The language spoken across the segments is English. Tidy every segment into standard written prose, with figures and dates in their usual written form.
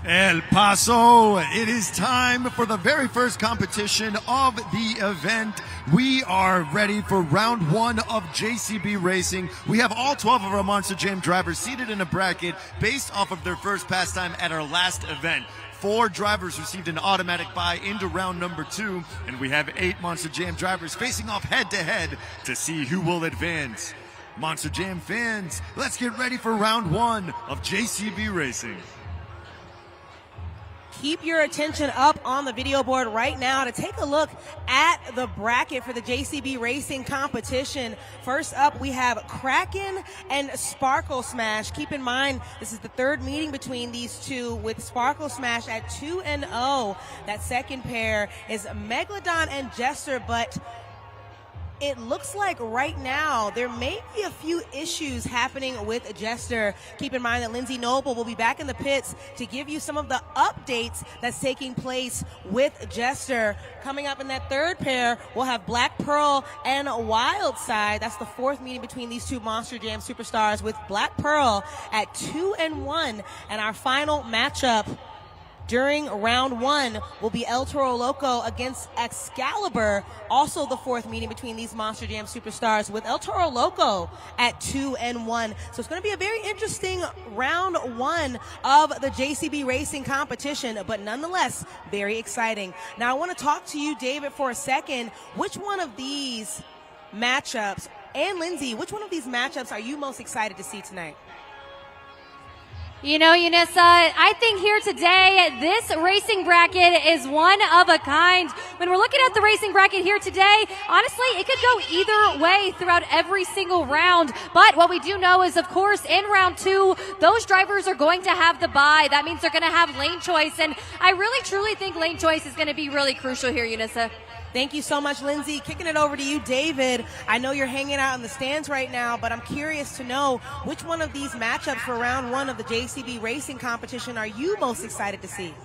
El Paso, it is time for the very first competition of the event. We are ready for round one of JCB Racing. We have all 12 of our Monster Jam drivers seated in a bracket based off of their first pass time at our last event. 4 drivers received an automatic bye into round number 2, and we have 8 Monster Jam drivers facing off head-to-head to see who will advance. Monster Jam fans, let's get ready for round one of JCB Racing. Keep your attention up on the video board right now to take a look at the bracket for the JCB Racing competition. First up, we have Kraken and Sparkle Smash. Keep in mind, this is the third meeting between these two, with Sparkle Smash at 2-0. That second pair is Megalodon and Jester, but it looks like right now there may be a few issues happening with Jester. Keep in mind that Lindsay Noble will be back in the pits to give you some of the updates that's taking place with Jester. Coming up in that third pair, we'll have Black Pearl and Wildside. That's the fourth meeting between these two Monster Jam superstars, with Black Pearl at 2-1. And our final matchup during round one will be El Toro Loco against Excalibur, also the fourth meeting between these Monster Jam superstars, with El Toro Loco at 2-1. So it's going to be a very interesting round one of the JCB Racing competition, but nonetheless, very exciting. Now I want to talk to you, David, for a second. Which one of these matchups, and Lindsay, which one of these matchups are you most excited to see tonight? You know, Unissa, I think here today, this racing bracket is one of a kind. When we're looking at the racing bracket here today, honestly, it could go either way throughout every single round. But what we do know is, of course, in round 2, those drivers are going to have the bye. That means they're going to have lane choice. And I really, truly think lane choice is going to be really crucial here, Unissa. Thank you so much, Lindsay. Kicking it over to you, David. I know you're hanging out in the stands right now, but I'm curious to know which one of these matchups for round one of the JCB Racing competition are you most excited to see?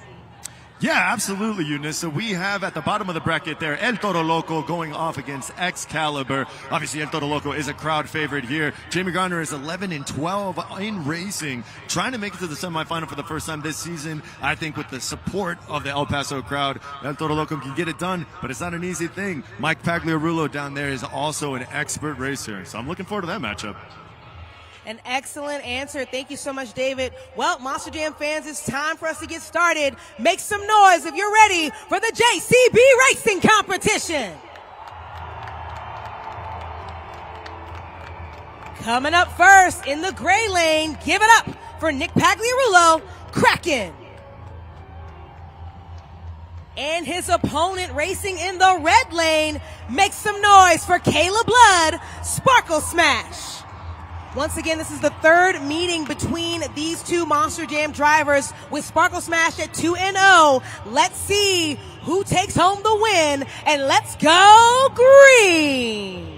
Yeah, absolutely, Eunice. So we have at the bottom of the bracket there El Toro Loco going off against Excalibur. Obviously, El Toro Loco is a crowd favorite here. Jamie Garner is 11-12 in racing, trying to make it to the semifinal for the first time this season. I think with the support of the El Paso crowd, El Toro Loco can get it done, but it's not an easy thing. Mike Pagliarulo down there is also an expert racer, so I'm looking forward to that matchup. An excellent answer. Thank you so much, David. Well, Monster Jam fans, it's time for us to get started. Make some noise if you're ready for the JCB Racing competition. Coming up first in the gray lane, give it up for Nick Pagliarulo, Kraken. And his opponent racing in the red lane, make some noise for Kayla Blood, Sparkle Smash. Once again, this is the third meeting between these two Monster Jam drivers, with Sparkle Smash at 2-0. Let's see who takes home the win, and let's go green!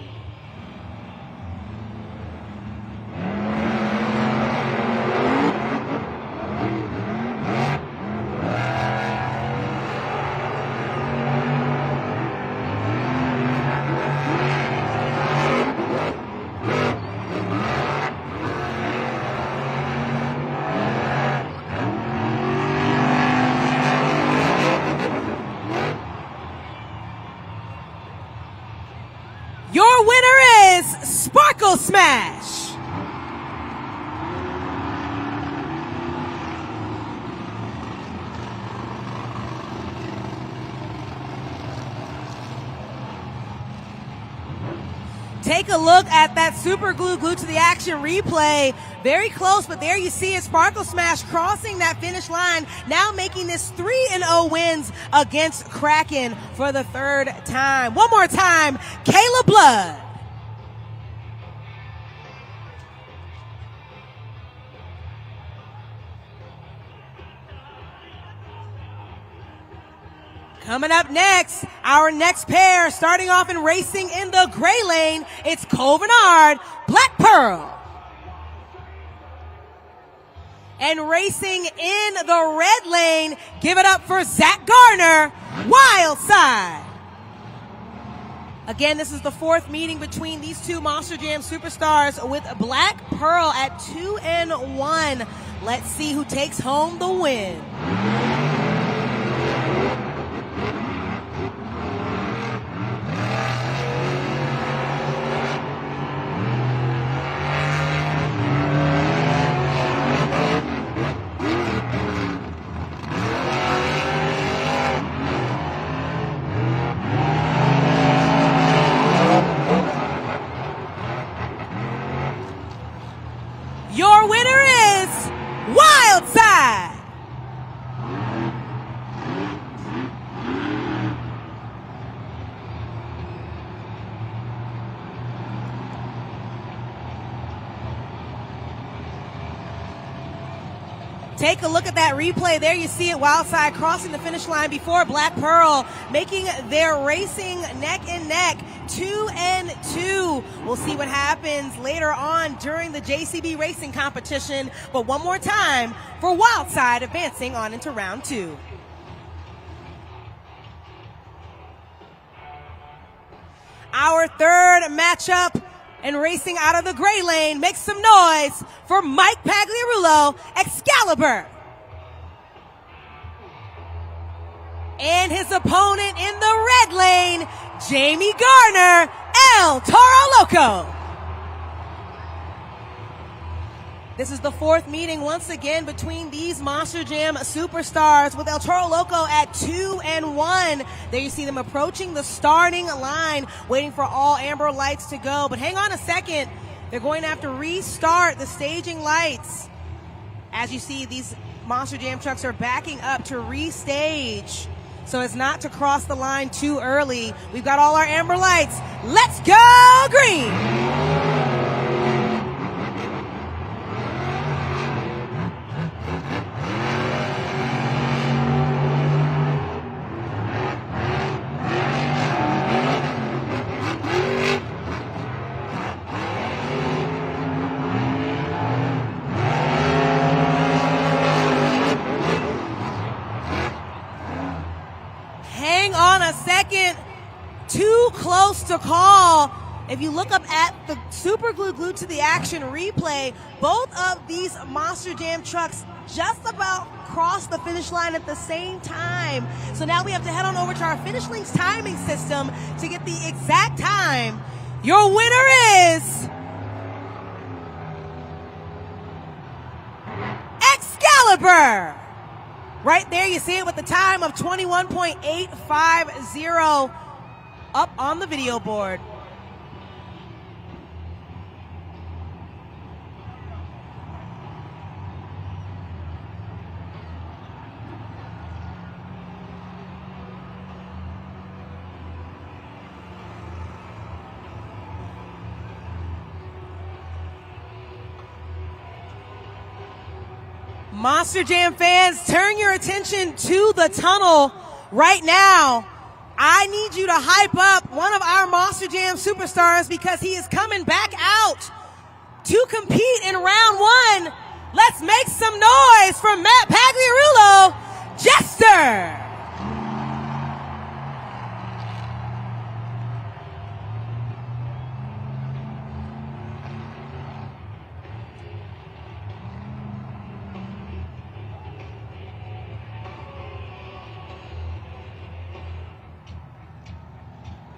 Your winner is Sparkle Smash. Take a look at that super glue glued to the action replay. Very close, but there you see it. Sparkle Smash crossing that finish line, now making this 3-0 wins against Kraken for the third time. One more time, Kayla Blood. Coming up next, our next pair, starting off in racing in the gray lane, it's Cole Bernard, Black Pearl. And racing in the red lane, give it up for Zach Garner, Wildside. Again, this is the fourth meeting between these two Monster Jam superstars with Black Pearl at 2-1. Let's see who takes home the win. Your winner is Wildside. Take a look at that replay. There you see it, Wildside crossing the finish line before Black Pearl, making their racing neck and neck, 2-2. We'll see what happens later on during the JCB racing competition, but one more time for Wildside advancing on into round 2. Our third matchup, and racing out of the gray lane, make some noise for Mike Pagliarulo, Excalibur. And his opponent in the red lane, Jamie Garner, El Toro Loco. This is the fourth meeting once again between these Monster Jam superstars with El Toro Loco at 2-1. There you see them approaching the starting line, waiting for all amber lights to go. But hang on a second. They're going to have to restart the staging lights. As you see, these Monster Jam trucks are backing up to restage, so as not to cross the line too early. We've got all our amber lights. Let's go green! Hang on a second. Too close to call. If you look up at the super glued to the action replay, both of these Monster Jam trucks just about crossed the finish line at the same time. So now we have to head on over to our Finish Links timing system to get the exact time. Your winner is Excalibur. Right there, you see it with the time of 21.850 up on the video board. Monster Jam fans, turn your attention to the tunnel right now. I need you to hype up one of our Monster Jam superstars because he is coming back out to compete in round 1. Let's make some noise for Matt Pagliarulo, Jester.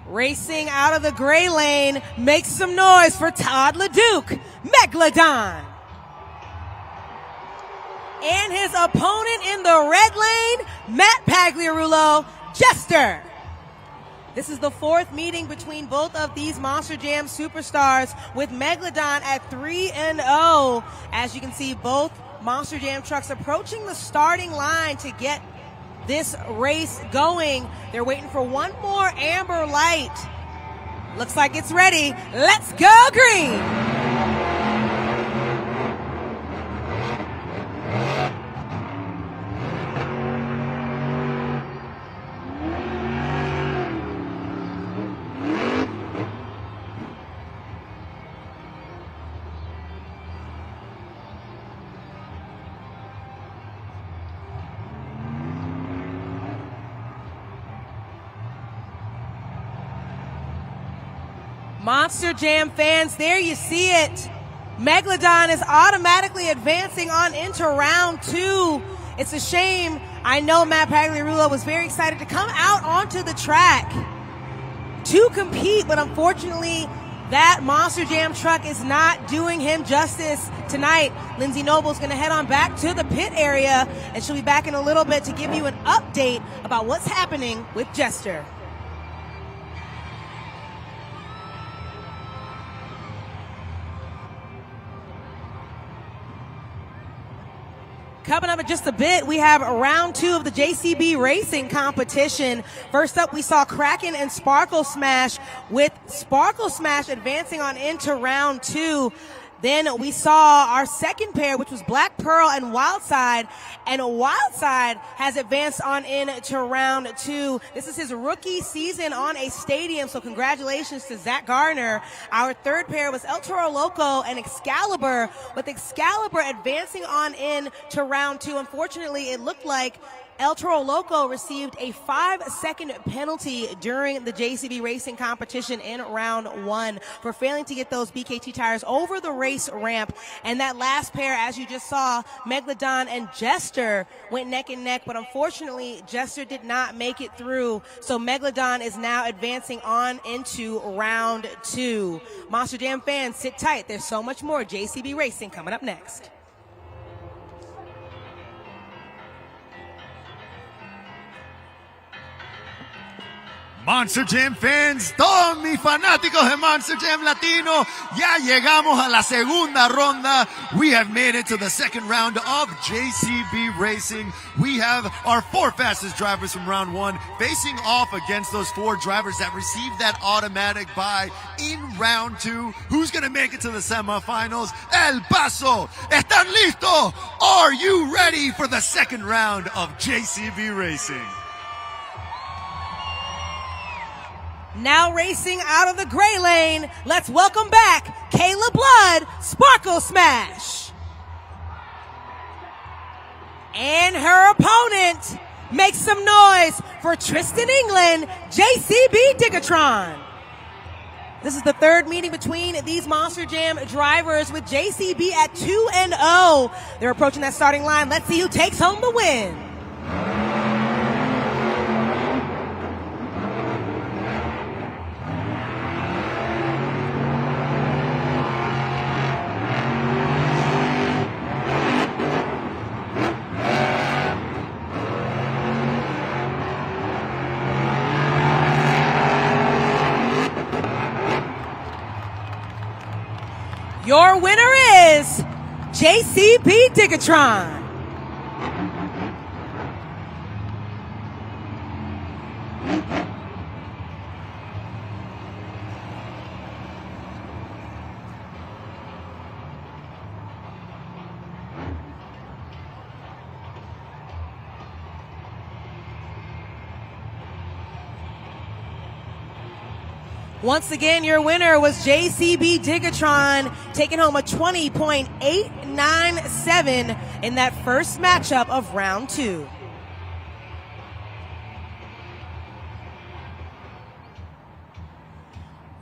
Racing out of the gray lane, make some noise for Todd LeDuc, Megalodon. And his opponent in the red lane, Matt Pagliarulo, Jester. This is the fourth meeting between both of these Monster Jam superstars with Megalodon at 3-0. As you can see, both Monster Jam trucks approaching the starting line to get this race going. They're waiting for one more amber light. Looks like it's ready. Let's go green. Monster Jam fans, there you see it. Megalodon is automatically advancing on into round 2. It's a shame. I know Matt Pagliarulo was very excited to come out onto the track to compete, but unfortunately, that Monster Jam truck is not doing him justice tonight. Lindsay Noble's going to head on back to the pit area, and she'll be back in a little bit to give you an update about what's happening with Jester. Coming up in just a bit, we have round 2 of the JCB Racing competition. First up, we saw Kraken and Sparkle Smash, with Sparkle Smash advancing on into round 2. Then we saw our second pair, which was Black Pearl and Wildside. And Wildside has advanced on into round 2. This is his rookie season on a stadium, so congratulations to Zach Garner. Our third pair was El Toro Loco and Excalibur, with Excalibur advancing on in to round 2. Unfortunately, it looked like El Toro Loco received a 5-second penalty during the JCB Racing competition in round 1 for failing to get those BKT tires over the race ramp. And that last pair, as you just saw, Megalodon and Jester went neck and neck, but unfortunately, Jester did not make it through. So Megalodon is now advancing on into round 2. Monster Jam fans, sit tight. There's so much more JCB Racing coming up next. Monster Jam fans, todos mis fanáticos de Monster Jam Latino, ya llegamos a la segunda ronda. We have made it to the second round of JCB Racing. We have our 4 fastest drivers from round 1 facing off against those 4 drivers that received that automatic bye in round 2. Who's going to make it to the semifinals? El Paso, ¿están listos? Are you ready for the second round of JCB Racing? Now racing out of the gray lane, let's welcome back Kayla Blood, Sparkle Smash. And her opponent makes some noise for Tristan England, JCB Digatron. This is the third meeting between these Monster Jam drivers, with JCB at 2-0. They're approaching that starting line. Let's see who takes home the win. Your winner is JCB Digatron. Once again, your winner was JCB Digatron, taking home a 20.897 in that first matchup of round 2.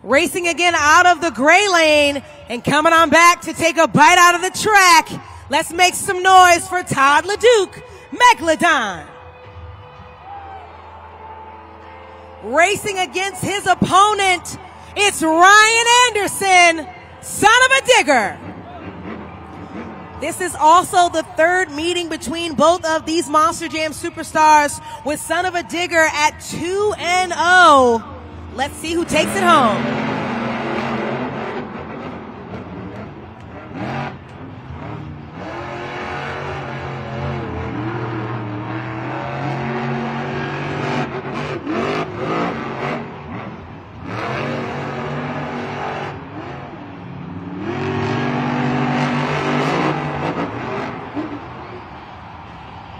Racing again out of the gray lane and coming on back to take a bite out of the track. Let's make some noise for Todd LeDuc, Megalodon. Racing against his opponent, it's Ryan Anderson, son of a digger. This is also the third meeting between both of these Monster Jam superstars, with son of a digger at 2-0. Let's see who takes it home.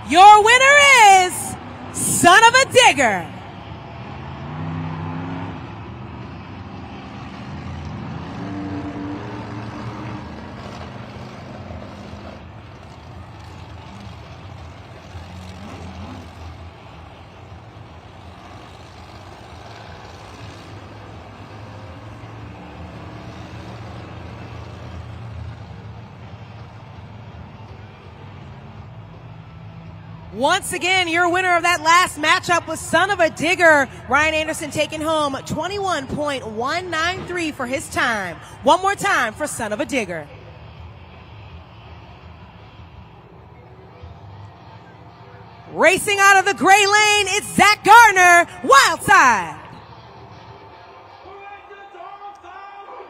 Your winner is son of a digger. Once again, your winner of that last matchup was Son of a Digger. Ryan Anderson taking home 21.193 for his time. One more time for Son of a Digger. Racing out of the gray lane, it's Zach Gardner, wild side.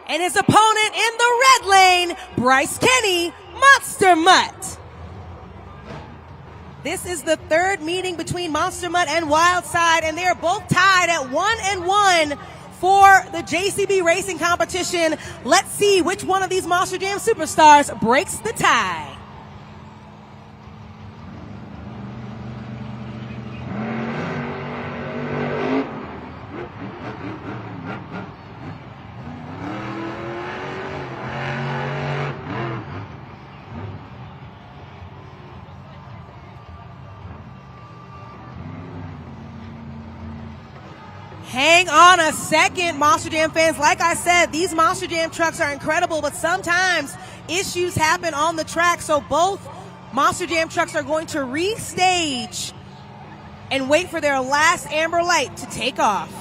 And his opponent in the red lane, Bryce Kenny, Monster Mutt. This is the third meeting between Monster Mutt and Wildside, and they are both tied at 1-1 for the JCB Racing competition. Let's see which one of these Monster Jam superstars breaks the tie. Hang on a second, Monster Jam fans. Like I said, these Monster Jam trucks are incredible, but sometimes issues happen on the track. So both Monster Jam trucks are going to restage and wait for their last amber light to take off.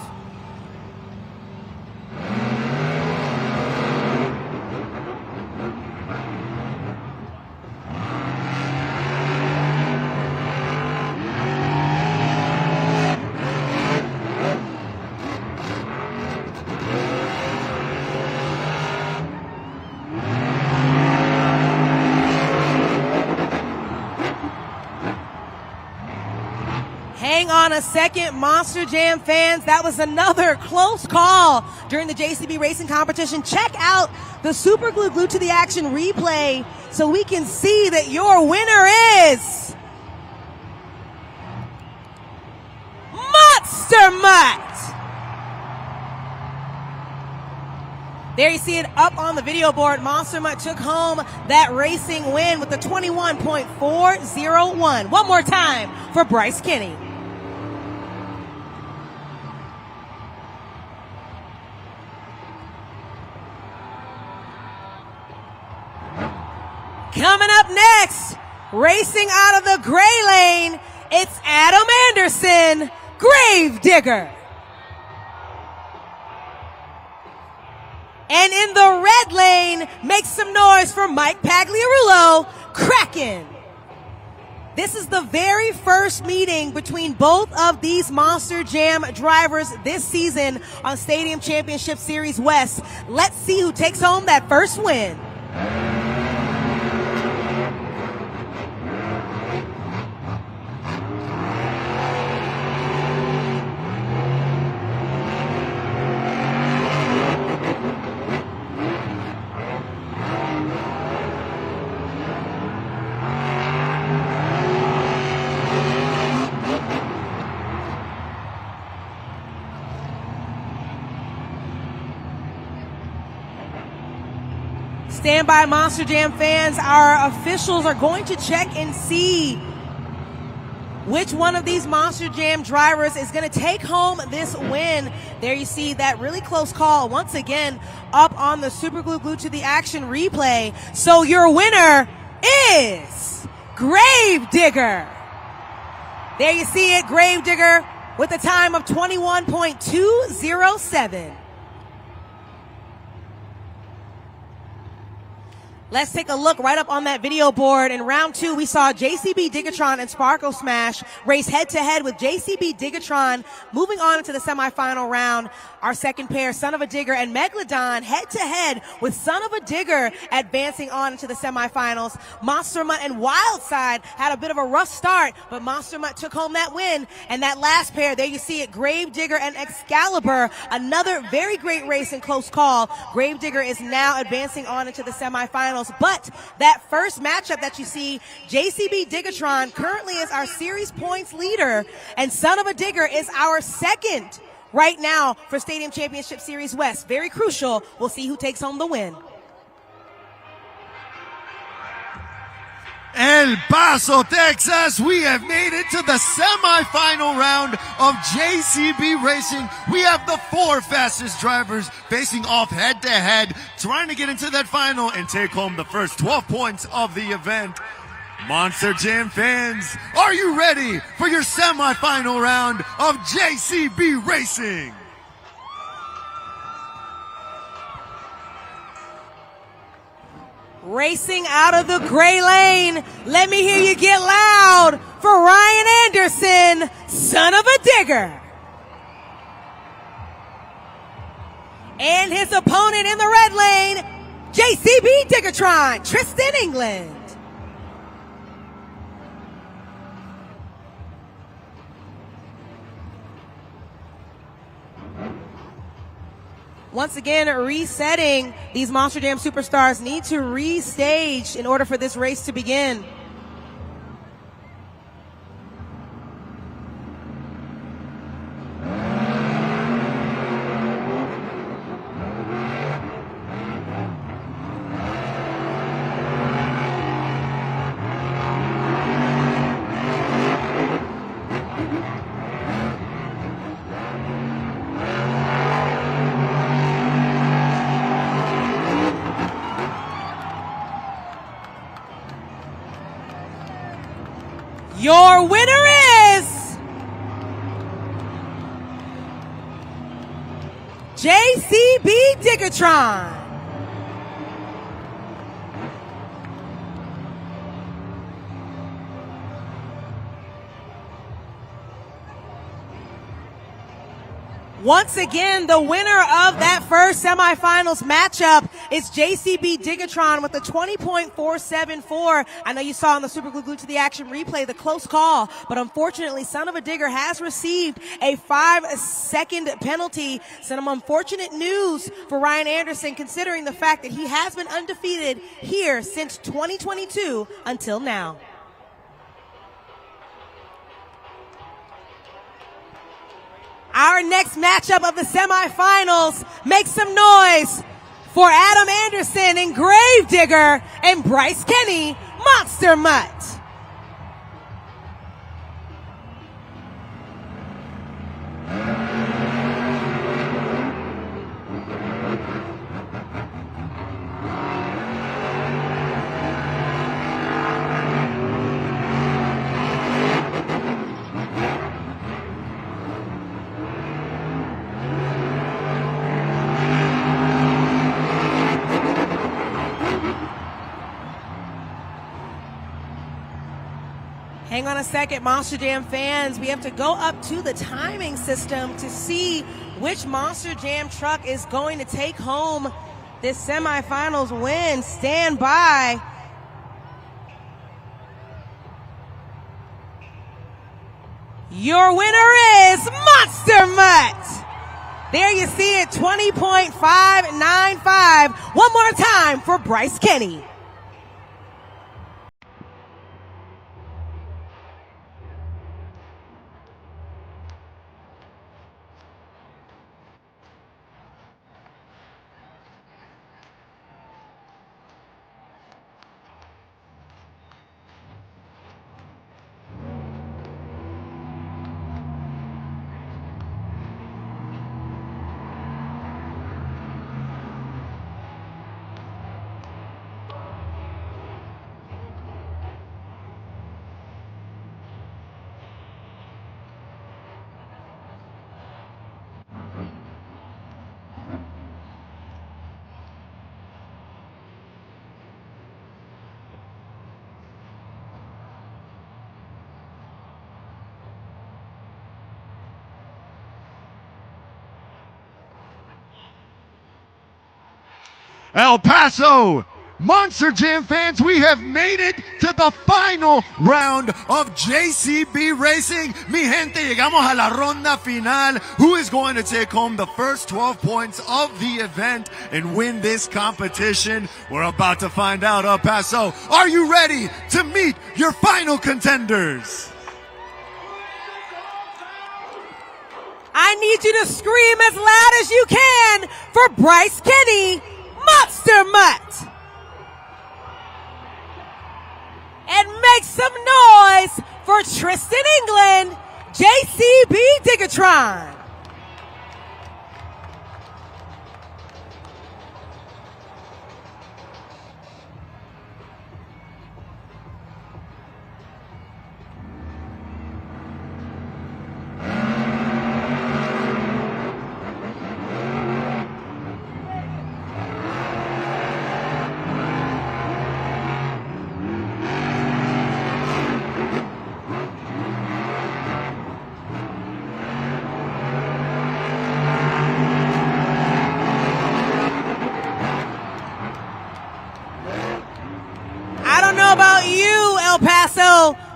Hang on a second, Monster Jam fans. That was another close call during the JCB Racing competition. Check out the Super Glue Glued to the Action replay so we can see that your winner is Monster Mutt. There you see it up on the video board. Monster Mutt took home that racing win with a 21.401. One more time for Bryce Kenny. Coming up next, racing out of the gray lane, it's Adam Anderson, Grave Digger. And in the red lane, make some noise for Mike Pagliarulo, Kraken. This is the very first meeting between both of these Monster Jam drivers this season on Stadium Championship Series West. Let's see who takes home that first win. Stand by, Monster Jam fans. Our officials are going to check and see which one of these Monster Jam drivers is going to take home this win. There you see that really close call once again up on the Super Glue Glued to the Action replay. So your winner is Grave Digger. There you see it, Grave Digger with a time of 21.207. Let's take a look right up on that video board. In round two, we saw JCB Digatron and Sparkle Smash race head-to-head with JCB Digatron moving on into the semifinal round. Our second pair, Son of a Digger and Megalodon, head-to-head with Son of a Digger advancing on into the semifinals. Monster Mutt and Wildside had a bit of a rough start, but Monster Mutt took home that win. And that last pair, there you see it, Grave Digger and Excalibur, another very great race and close call. Grave Digger is now advancing on into the semifinals. But that first matchup that you see, JCB Digatron currently is our series points leader, and Son of a Digger is our second right now for Stadium Championship Series West. Very crucial. We'll see who takes home the win. El Paso, Texas, we have made it to the semifinal round of JCB Racing. We have the four fastest drivers facing off head-to-head, trying to get into that final and take home the first 12 points of the event. Monster Jam fans, are you ready for your semifinal round of JCB Racing? Racing out of the gray lane, let me hear you get loud for Ryan Anderson, son of a digger. And his opponent in the red lane, JCB Diggertron, Tristan England. Once again, resetting, these Monster Jam superstars need to restage in order for this race to begin. Your winner is JCB Diggertron. Once again, the winner of that first semifinals matchup is JCB Diggertron with a 20.474. I know you saw on the Super Glued to the Action replay the close call, but unfortunately, Son of a Digger has received a 5-second penalty. Some unfortunate news for Ryan Anderson, considering the fact that he has been undefeated here since 2022 until now. Our next matchup of the semifinals, make some noise for Adam Anderson and Gravedigger and Bryce Kenny, Monster Mutt. Hang on a second, Monster Jam fans. We have to go up to the timing system to see which Monster Jam truck is going to take home this semifinals win. Stand by. Your winner is Monster Mutt. There you see it, 20.595. One more time for Bryce Kenny. El Paso, Monster Jam fans, we have made it to the final round of JCB Racing. Mi gente, llegamos a la ronda final. Who is going to take home the first 12 points of the event and win this competition? We're about to find out. El Paso, are you ready to meet your final contenders? I need you to scream as loud as you can for Bryce Kenny, Monster Mutt. And make some noise for Tristan England, JCB Diggertron.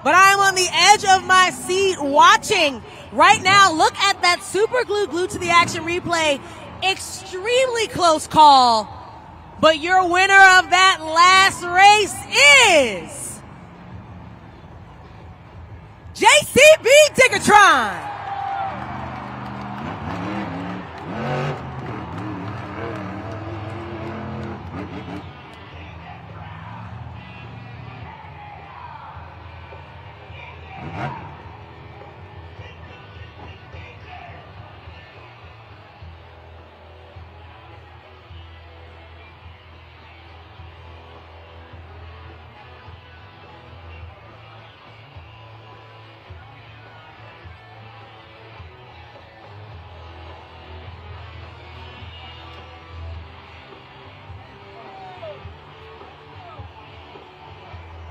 but I'm on the edge of my seat watching right now. Look at that super glue glued to the action replay. Extremely close call. But your winner of that last race is JCB Diggertron.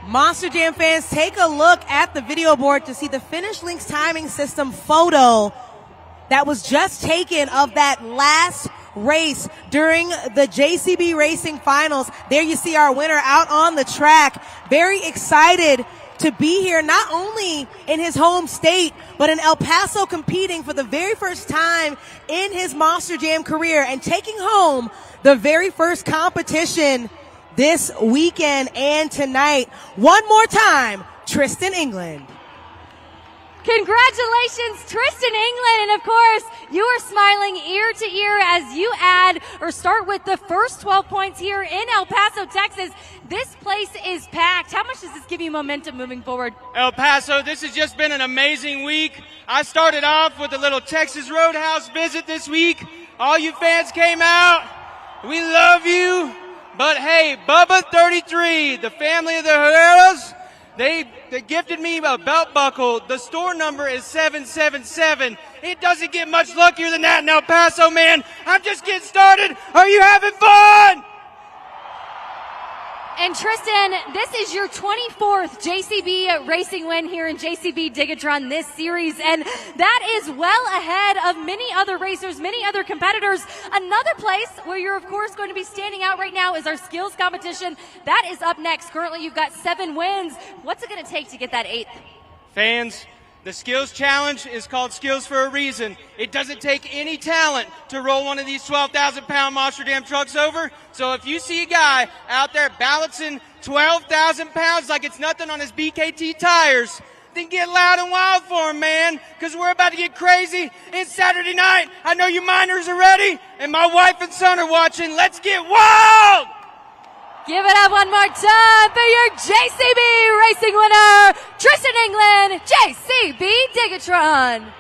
Monster Jam fans, take a look at the video board to see the Finish Links timing system photo that was just taken of that last race during the JCB Racing Finals. There you see our winner out on the track. Very excited to be here, not only in his home state, but in El Paso, competing for the very first time in his Monster Jam career and taking home the very first competition this weekend and tonight. One more time, Tristan England. Congratulations, Tristan England. And of course, you are smiling ear to ear as you add or start with the first 12 points here in El Paso, Texas. This place is packed. How much does this give you momentum moving forward? El Paso, this has just been an amazing week. I started off with a little Texas Roadhouse visit this week. All you fans came out. We love you. But hey, Bubba 33, the family of the Herreras, they gifted me a belt buckle. The store number is 777. It doesn't get much luckier than that in El Paso, man. I'm just getting started. Are you having fun? And Tristan, this is your 24th JCB racing win here in JCB Diggertron this series, and that is well ahead of many other racers, many other competitors. Another place where you're of course going to be standing out right now is our skills competition. That is up next. Currently you've got 7 wins. What's it going to take to get that 8th? Fans, the skills challenge is called skills for a reason. It doesn't take any talent to roll one of these 12,000-pound Monster Jam trucks over. So if you see a guy out there balancing 12,000 pounds like it's nothing on his BKT tires, then get loud and wild for him, man, because we're about to get crazy. It's Saturday night. I know you miners are ready, and my wife and son are watching. Let's get wild! Give it up one more time for your JCB racing winner, Tristan England, JCB Diggertron.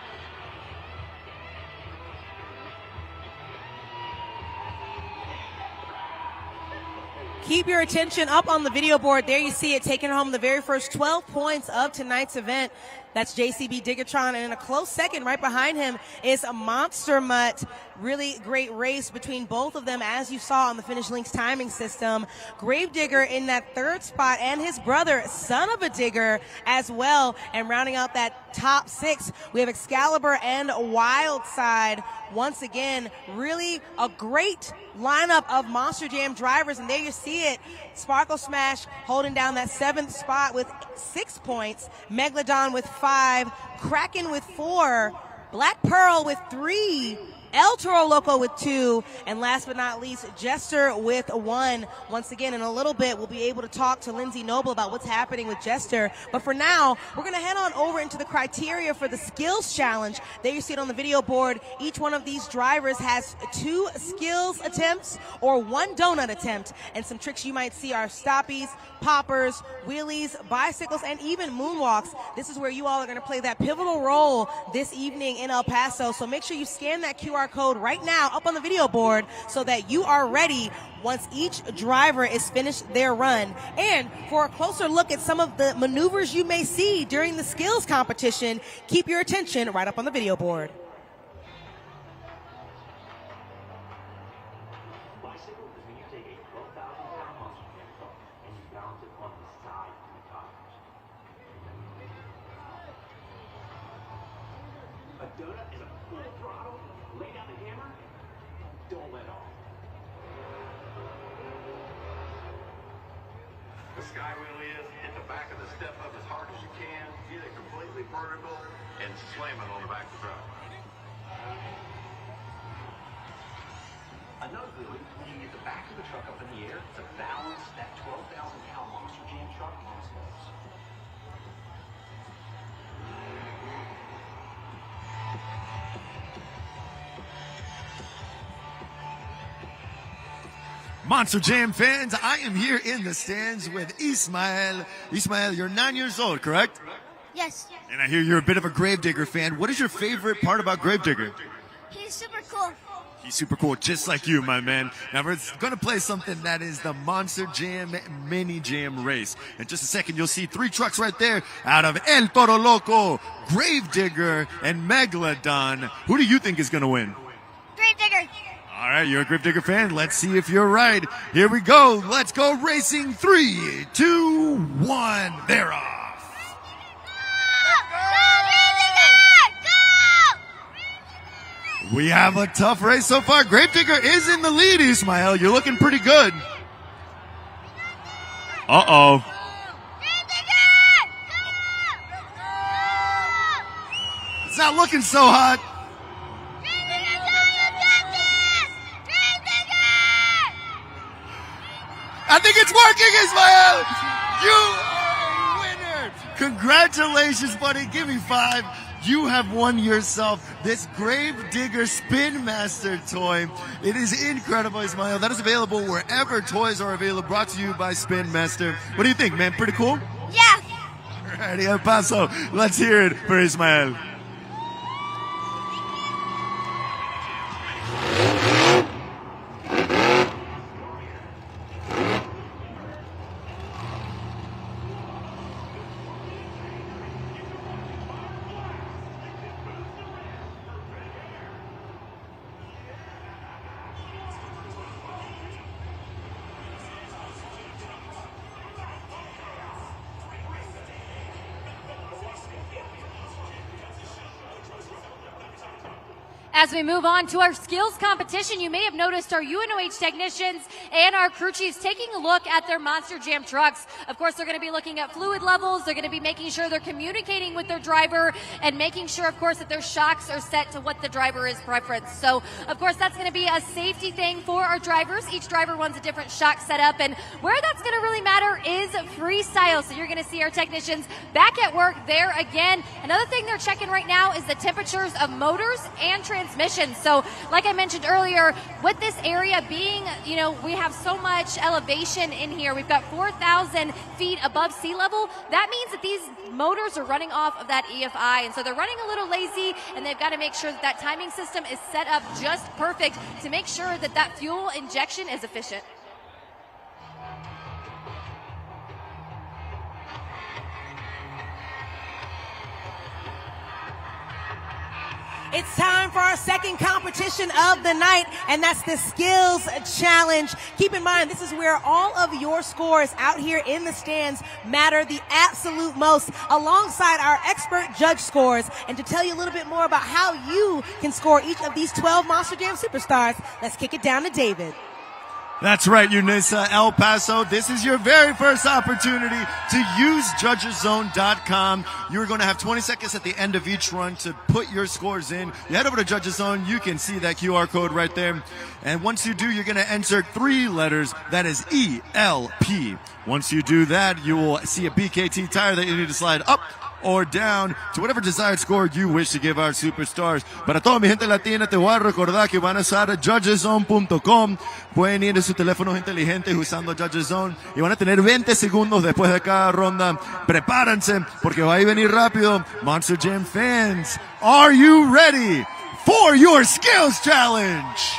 Keep your attention up on the video board. There you see it, taking home the very first 12 points of tonight's event. That's JCB Diggertron, and in a close second right behind him is a Monster Mutt. Really great race between both of them, as you saw on the Finish Links timing system. Gravedigger in that 3rd spot, and his brother, Son of a Digger, as well. And rounding out that top 6, we have Excalibur and Wildside. Once again, really a great lineup of Monster Jam drivers, and there you see it. Sparkle Smash holding down that 7th spot with 6 points. Megalodon with 5. Kraken with 4. Black Pearl with 3. El Toro Loco with 2, and last but not least, Jester with 1. Once again, in a little bit, we'll be able to talk to Lindsay Noble about what's happening with Jester. But for now, we're going to head on over into the criteria for the skills challenge. There you see it on the video board. Each one of these drivers has 2 skills attempts or 1 donut attempt. And some tricks you might see are stoppies, poppers, wheelies, bicycles, and even moonwalks. This is where you all are going to play that pivotal role this evening in El Paso. So make sure you scan that QR code right now up on the video board so that you are ready once each driver is finished their run. And for a closer look at some of the maneuvers you may see during the skills competition, keep your attention right up on the video board. A donut is a full throttle. Lay down the hammer. Don't let off. The sky wheel is hit the back of the step up as hard as you can. perfectly vertical and slam it on the back of the truck. Another wheelie, when you get the back of the truck up in the air to balance that 12,000-pound Monster Jam truck on its legs. Monster Jam fans, I am here in the stands with Ismael. Ismael, you're 9 years old, correct? Yes. And I hear you're a bit of a Gravedigger fan. What is your favorite part about Gravedigger? He's super cool. He's super cool, just like you, my man. Now we're going to play something that is the Monster Jam Mini Jam Race. In just a second, you'll see 3 trucks right there out of El Toro Loco, Gravedigger, and Megalodon. Who do you think is going to win? Gravedigger. All right, you're a Gravedigger fan. Let's see if you're right. Here we go. Let's go racing. 3, 2, 1. They're off. Go! We have a tough race so far. Gravedigger is in the lead, Ismael. You're looking pretty good. Uh-oh. It's not looking so hot. I think it's working, Ismael! You are a winner! Congratulations, buddy. Give me 5. You have won yourself this Gravedigger Spin Master toy. It is incredible, Ismael. That is available wherever toys are available, brought to you by Spin Master. What do you think, man? Pretty cool? Yeah. Alrighty, El Paso. Let's hear it for Ismael. As we move on to our skills competition, you may have noticed our UNOH technicians and our crew chiefs taking a look at their Monster Jam trucks. Of course, they're going to be looking at fluid levels. They're going to be making sure they're communicating with their driver and making sure, of course, that their shocks are set to what the driver is preference. So, of course, that's going to be a safety thing for our drivers. Each driver wants a different shock setup, and where that's going to really matter is freestyle. So you're going to see our technicians back at work there again. Another thing they're checking right now is the temperatures of motors and transmission. So like I mentioned earlier, with this area being, we have so much elevation in here. We've got 4,000 feet above sea level. That means that these motors are running off of that EFI. And so they're running a little lazy, and they've got to make sure that that timing system is set up just perfect to make sure that that fuel injection is efficient. It's time for our second competition of the night, and that's the Skills Challenge. Keep in mind, this is where all of your scores out here in the stands matter the absolute most, alongside our expert judge scores. And to tell you a little bit more about how you can score each of these 12 Monster Jam superstars, let's kick it down to David. That's right, Eunice, El Paso. This is your very first opportunity to use JudgesZone.com. You're going to have 20 seconds at the end of each run to put your scores in. You head over to Judges Zone. You can see that QR code right there. And once you do, you're going to enter 3 letters. That is ELP. Once you do that, you will see a BKT tire that you need to slide up or down to whatever desired score you wish to give our superstars. Para toda mi gente latina, te voy a recordar que van a usar judgeszone.com. Pueden ir en sus teléfonos inteligentes usando Judges Zone y van a tener 20 segundos después de cada ronda. Prepárense porque va a venir rápido. Monster Jam fans, are you ready for your skills challenge?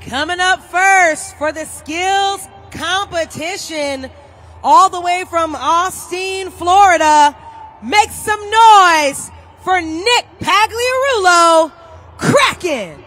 Coming up first for the skills competition, all the way from Austin, Florida, make some noise for Nick Pagliarulo, Kraken.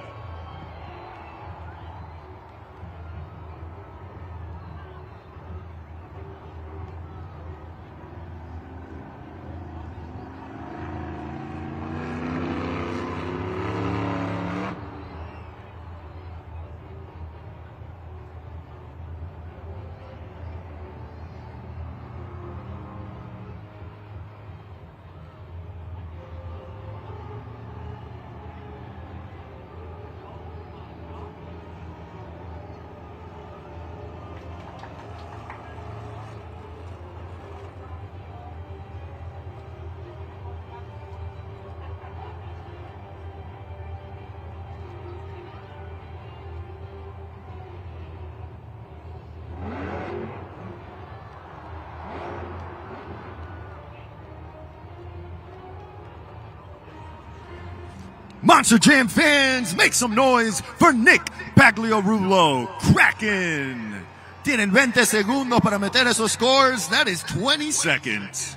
Monster Jam fans, make some noise for Nick Pagliarulo. Kraken. Tienen 20 segundos para meter esos scores. That is 20 seconds.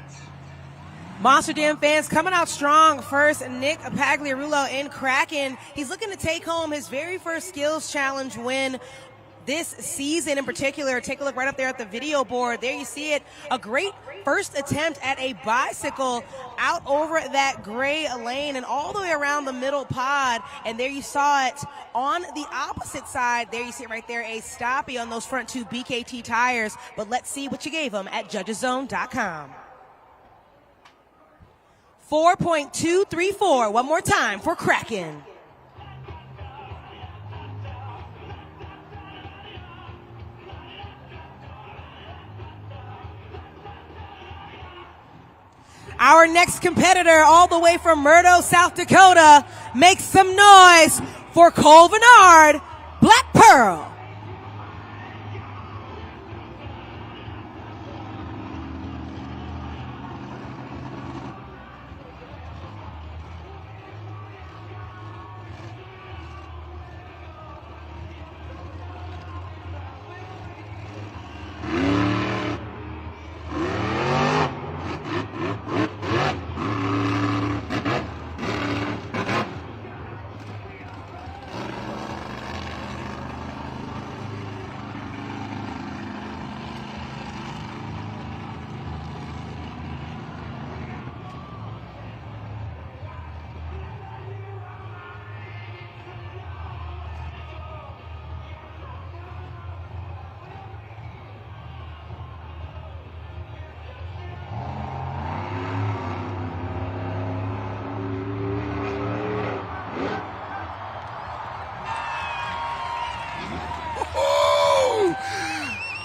Monster Jam fans coming out strong. First, Nick Pagliarulo in Kraken. He's looking to take home his very first skills challenge win this season in particular. Take a look right up there at the video board. There you see it. A great first attempt at a bicycle out over that gray lane and all the way around the middle pod. And there you saw it on the opposite side. There you see it right there, a stoppie on those front two BKT tires. But let's see what you gave him at judgeszone.com. 4.234. One more time for Kraken. Our next competitor, all the way from Murdo, South Dakota, makes some noise for Cole Vernard, Black Pearl.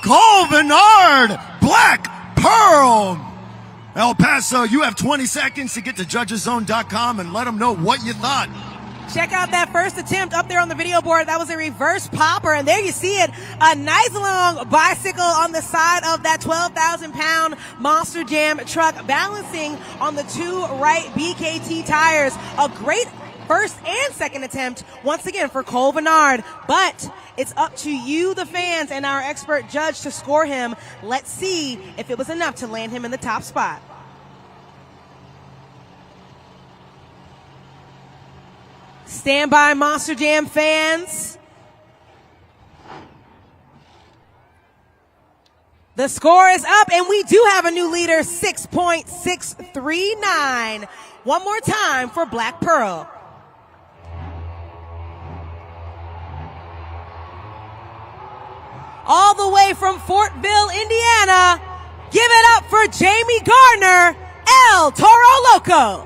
Cole Vernard, Black Pearl. El Paso, you have 20 seconds to get to judgeszone.com and let them know what you thought. Check out that first attempt up there on the video board. That was a reverse popper, and there you see it. A nice long bicycle on the side of that 12,000-pound Monster Jam truck, balancing on the two right BKT tires. A great first and second attempt, once again, for Cole Vernard. But it's up to you, the fans, and our expert judge to score him. Let's see if it was enough to land him in the top spot. Stand by, Monster Jam fans. The score is up, and we do have a new leader, 6.639. One more time for Black Pearl. All the way from Fortville, Indiana, give it up for Jamie Gardner, El Toro Loco.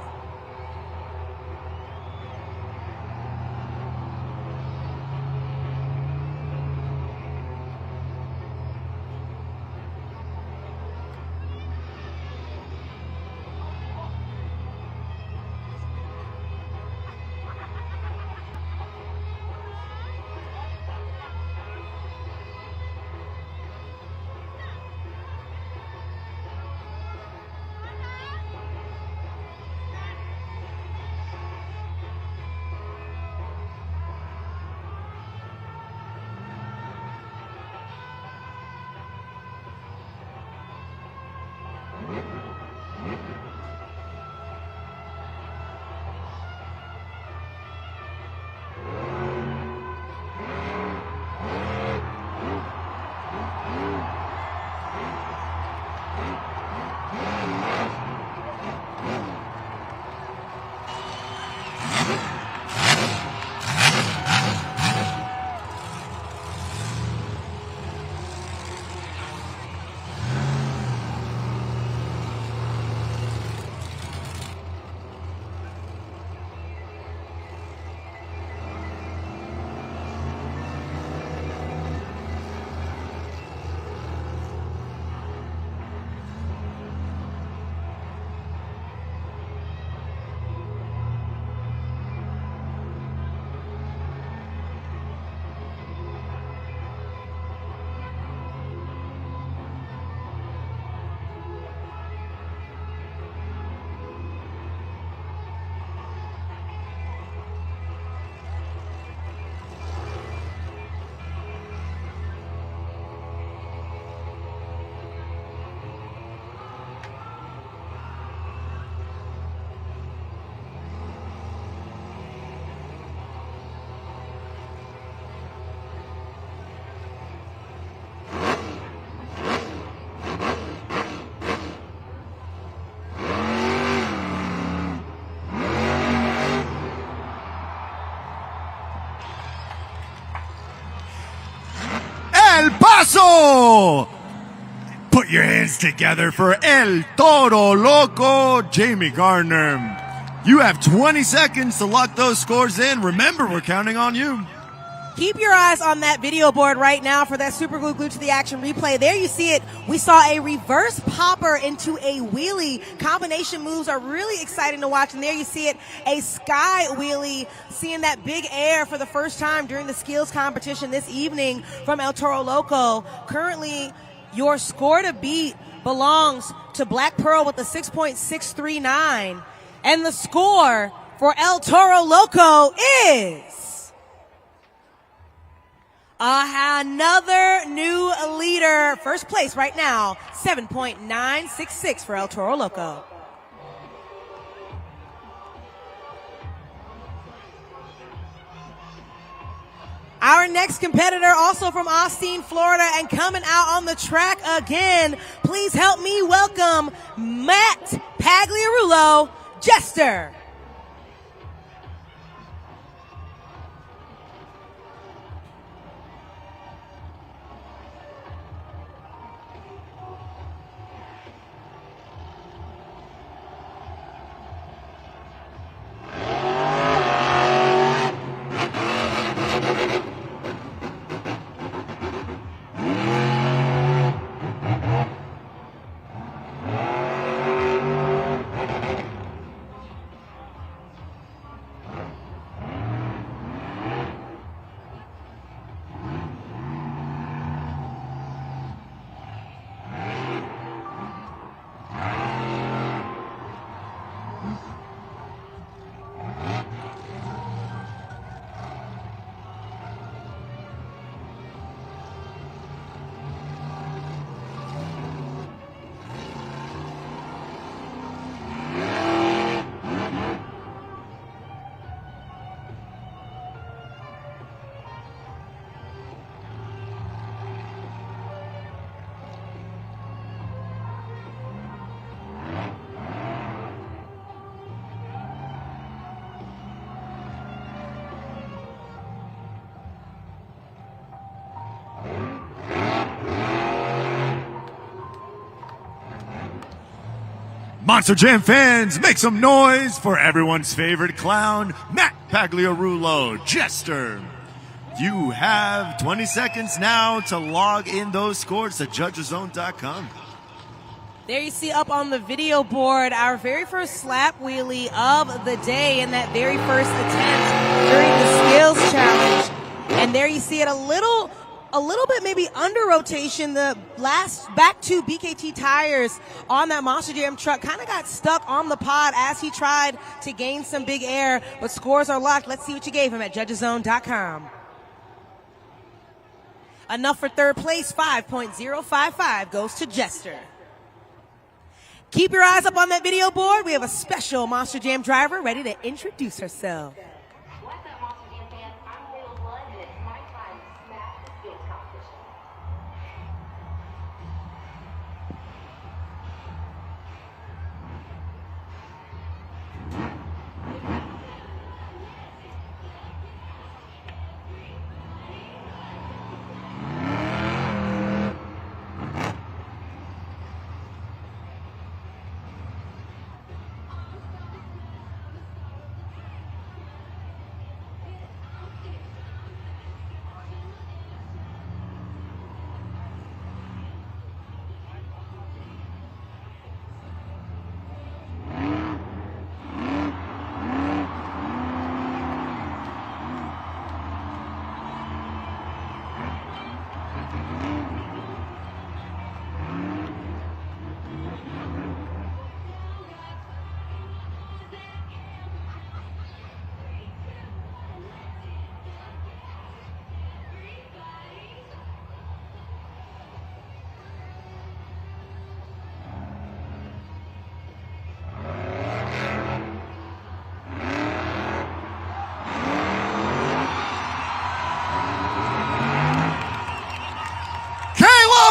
El Paso. Put your hands together for El Toro Loco, Jamie Gardner. You have 20 seconds to lock those scores in. Remember, we're counting on you. Keep your eyes on that video board right now for that super glue glued to the action replay. There you see it. We saw a reverse popper into a wheelie. Combination moves are really exciting to watch. And there you see it, a sky wheelie, seeing that big air for the first time during the skills competition this evening from El Toro Loco. Currently, your score to beat belongs to Black Pearl with a 6.639. And the score for El Toro Loco is another new leader. First place right now, 7.966 for El Toro Loco. Our next competitor, also from Austin, Florida, and coming out on the track again. Please help me welcome Matt Pagliarulo, Jester. Monster Jam fans, make some noise for everyone's favorite clown, Matt Pagliarulo, Jester. You have 20 seconds now to log in those scores to judgezone.com. There you see up on the video board our very first slap wheelie of the day in that very first attempt during the skills challenge. And there you see it a little bit maybe under rotation. The last back two BKT tires on that Monster Jam truck kind of got stuck on the pod as he tried to gain some big air, but scores are locked. Let's see what you gave him at judgezone.com. Enough for third place, 5.055 goes to Jester. Keep your eyes up on that video board. We have a special Monster Jam driver ready to introduce herself. What's up, Monster Jam fans? I'm Real Blood, and it's my time to smash the skills competition.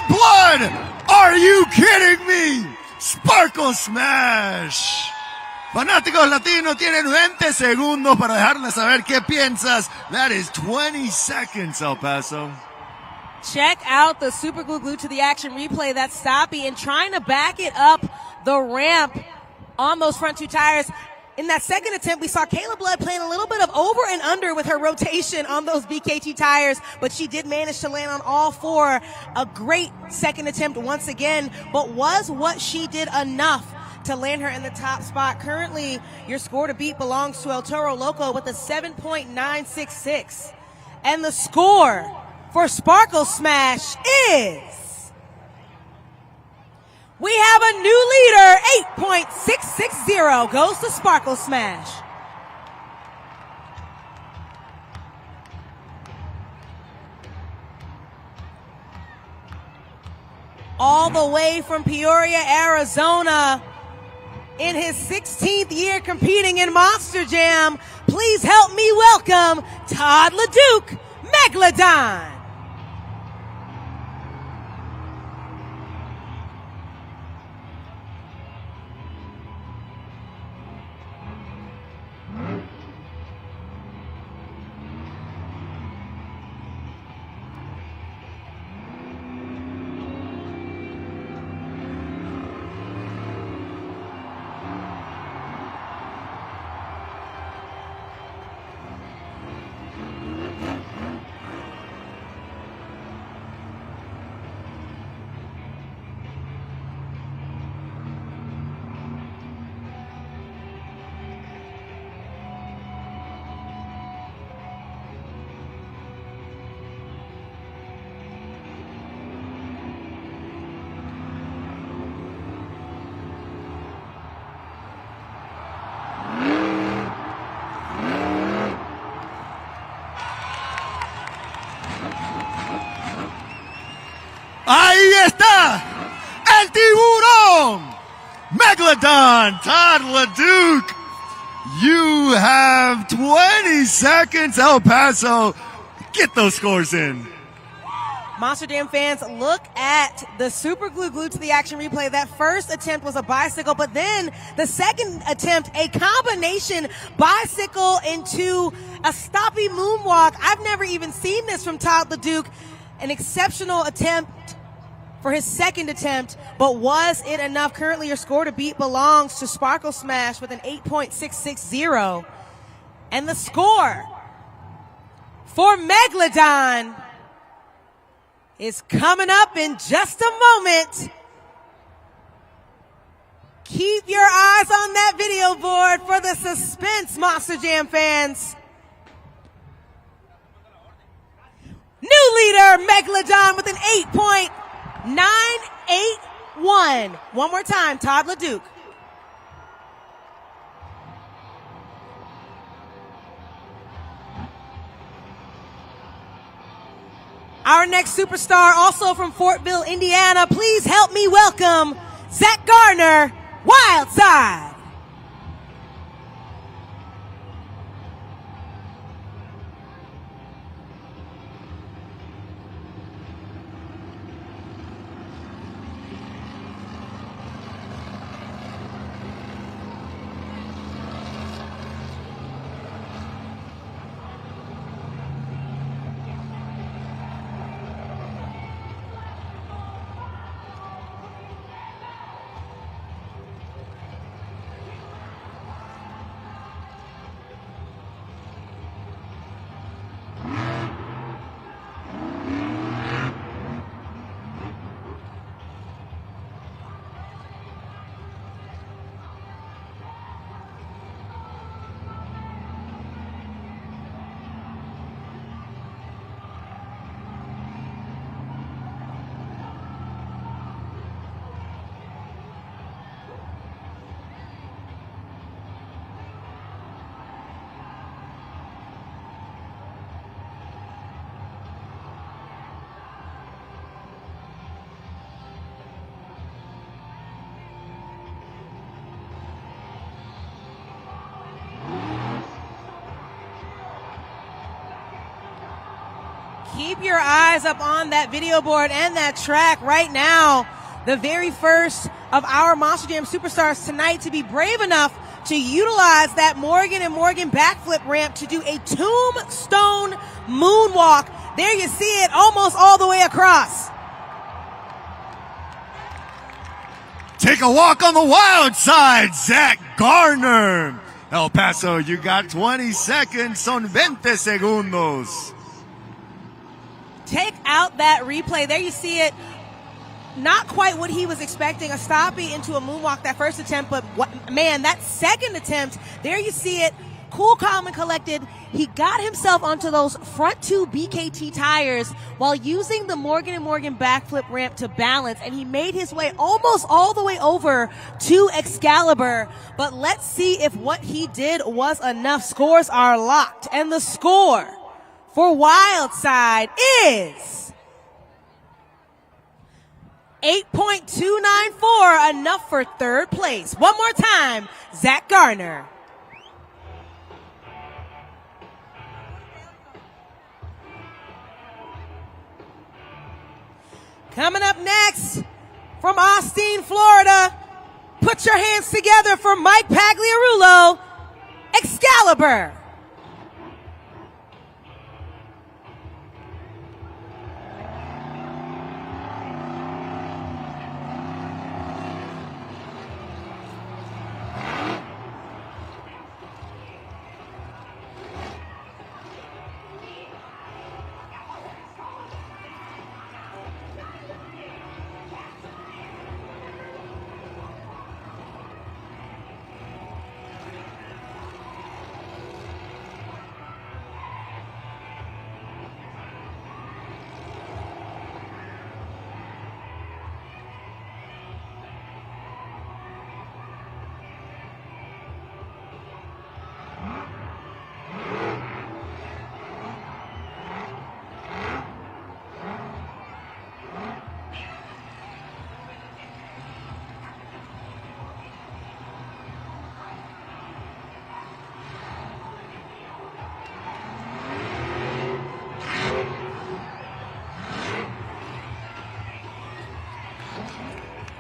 Blood! Are you kidding me? Sparkle Smash. Fanáticos latinos tienen 20 segundos para dejarles saber qué piensas. That is 20 seconds, El Paso. Check out the super glue to the action replay. That's Stoppy and trying to back it up the ramp on those front two tires. In that second attempt, we saw Kayla Blood playing a little bit of over and under with her rotation on those BKT tires, but she did manage to land on all four. A great second attempt once again, but was what she did enough to land her in the top spot? Currently, your score to beat belongs to El Toro Loco with a 7.966. And the score for Sparkle Smash is, we have a new leader, 8.660 goes to Sparkle Smash. All the way from Peoria, Arizona, in his 16th year competing in Monster Jam, please help me welcome Todd LeDuc, Megalodon. Ahí está, el tiburón, Megalodon, Todd LeDuc. You have 20 seconds, El Paso. Get those scores in. Monster Jam fans, look at the super glue to the action replay. That first attempt was a bicycle, but then the second attempt, a combination bicycle into a stoppy moonwalk. I've never even seen this from Todd LeDuc. An exceptional attempt for his second attempt, but was it enough? Currently, your score to beat belongs to Sparkle Smash with an 8.660. And the score for Megalodon is coming up in just a moment. Keep your eyes on that video board for the suspense, Monster Jam fans. New leader, Megalodon, with an 8.981. One more time, Todd LeDuc. Our next superstar, also from Fortville, Indiana, please help me welcome Zach Gardner, Wildside. Keep your eyes up on that video board and that track right now. The very first of our Monster Jam superstars tonight to be brave enough to utilize that Morgan & Morgan backflip ramp to do a tombstone moonwalk There you see it, almost all the way across. Take a walk on the wild side, Zach Garner. El Paso, you got 20 seconds, son 20 segundos. Take out that replay. There you see it. Not quite what he was expecting, a stoppie into a moonwalk that first attempt, but man, that second attempt, there you see it. Cool, calm, and collected. He got himself onto those front two BKT tires while using the Morgan & Morgan backflip ramp to balance, and he made his way almost all the way over to Excalibur. But let's see if what he did was enough. Scores are locked, and the score for Wildside is 8.294, enough for third place. One more time, Zach Garner. Coming up next, from Austin, Florida, put your hands together for Mike Pagliarulo, Excalibur.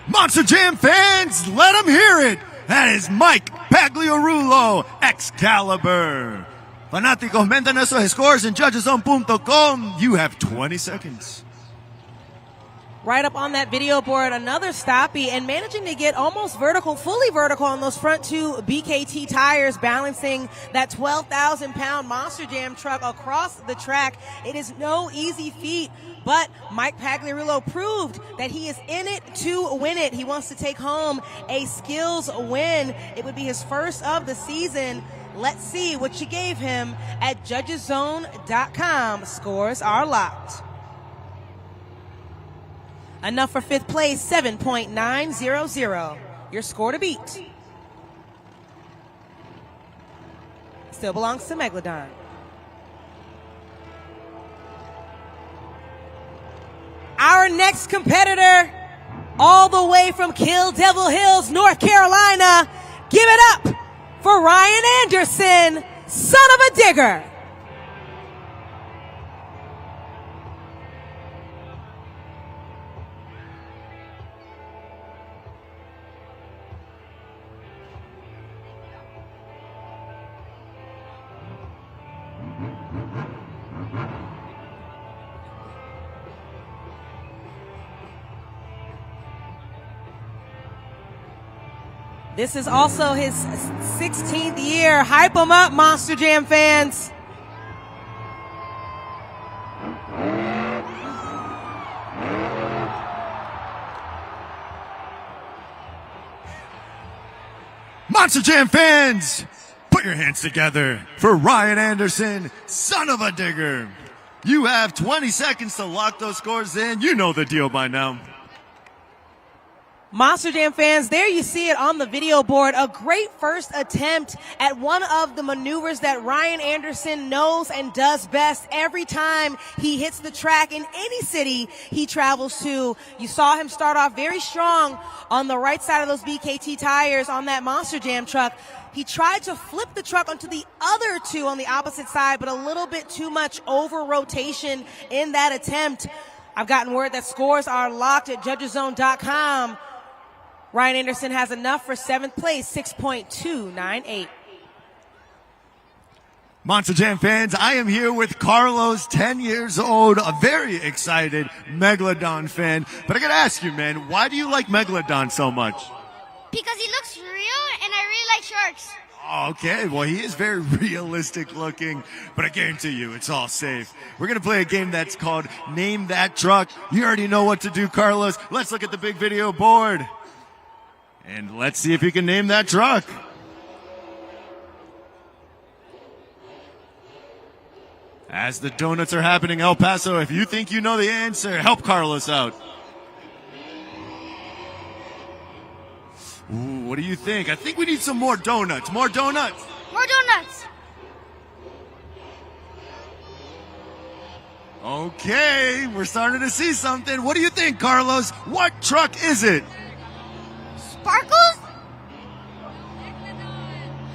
Monster Jam fans, let them hear it. That is Mike Pagliarulo, Excalibur. Fanáticos, meten esos scores en judgeszone.com. You have 20 seconds. Right up on that video board, another stoppie, and managing to get almost vertical, fully vertical on those front two BKT tires, balancing that 12,000-pound Monster Jam truck across the track. It is no easy feat, but Mike Pagliarulo proved that he is in it to win it. He wants to take home a skills win. It would be his first of the season. Let's see what you gave him at judgeszone.com. Scores are locked. Enough for fifth place, 7.900. Your score to beat. Still belongs to Megalodon. Our next competitor, all the way from Kill Devil Hills, North Carolina, give it up for Ryan Anderson, son of a digger. This is also his 16th year. Hype him up, Monster Jam fans. Monster Jam fans, put your hands together for Ryan Anderson, son of a digger. You have 20 seconds to lock those scores in. You know the deal by now. Monster Jam fans, there you see it on the video board. A great first attempt at one of the maneuvers that Ryan Anderson knows and does best every time he hits the track in any city he travels to. You saw him start off very strong on the right side of those BKT tires on that Monster Jam truck. He tried to flip the truck onto the other two on the opposite side, but a little bit too much over rotation in that attempt. I've gotten word that scores are locked at judgeszone.com. Ryan Anderson has enough for seventh place, 6.298. Monster Jam fans, I am here with Carlos, 10 years old, a very excited Megalodon fan. But I gotta ask you, man, why do you like Megalodon so much? Because he looks real, and I really like sharks. Okay, well, he is very realistic looking, but I guarantee you it's all safe. We're going to play a game that's called Name That Truck. You already know what to do, Carlos. Let's look at the big video board. And let's see if you can name that truck. As the donuts are happening, El Paso, if you think you know the answer, help Carlos out. Ooh, what do you think? I think we need some more donuts. More donuts. More donuts. Okay, we're starting to see something. What do you think, Carlos? What truck is it? Sparkles?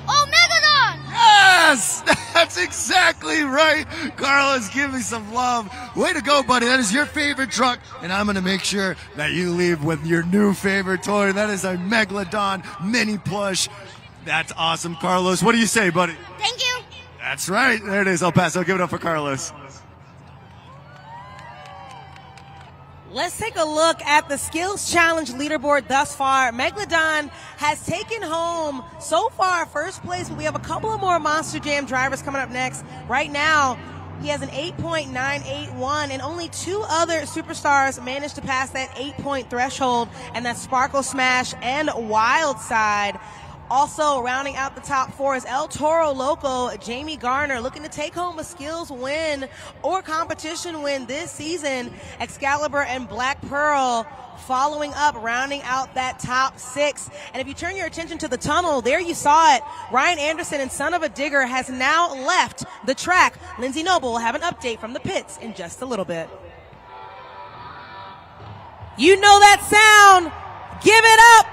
Oh, Megalodon! Yes! That's exactly right. Carlos, give me some love. Way to go, buddy. That is your favorite truck, and I'm going to make sure that you leave with your new favorite toy. That is a Megalodon mini plush. That's awesome, Carlos. What do you say, buddy? Thank you. That's right. There it is, El Paso. Give it up for Carlos. Let's take a look at the Skills Challenge leaderboard thus far. Megalodon has taken home, so far, first place, but we have a couple of more Monster Jam drivers coming up next. Right now, he has an 8.981, and only two other superstars managed to pass that 8-point threshold, and that's Sparkle Smash and Wild Side. Also, rounding out the top four is El Toro Loco, Jamie Garner, looking to take home a skills win or competition win this season. Excalibur and Black Pearl following up, rounding out that top six. And if you turn your attention to the tunnel, there you saw it. Ryan Anderson and Son of a Digger has now left the track. Lindsay Noble will have an update from the pits in just a little bit. You know that sound. Give it up.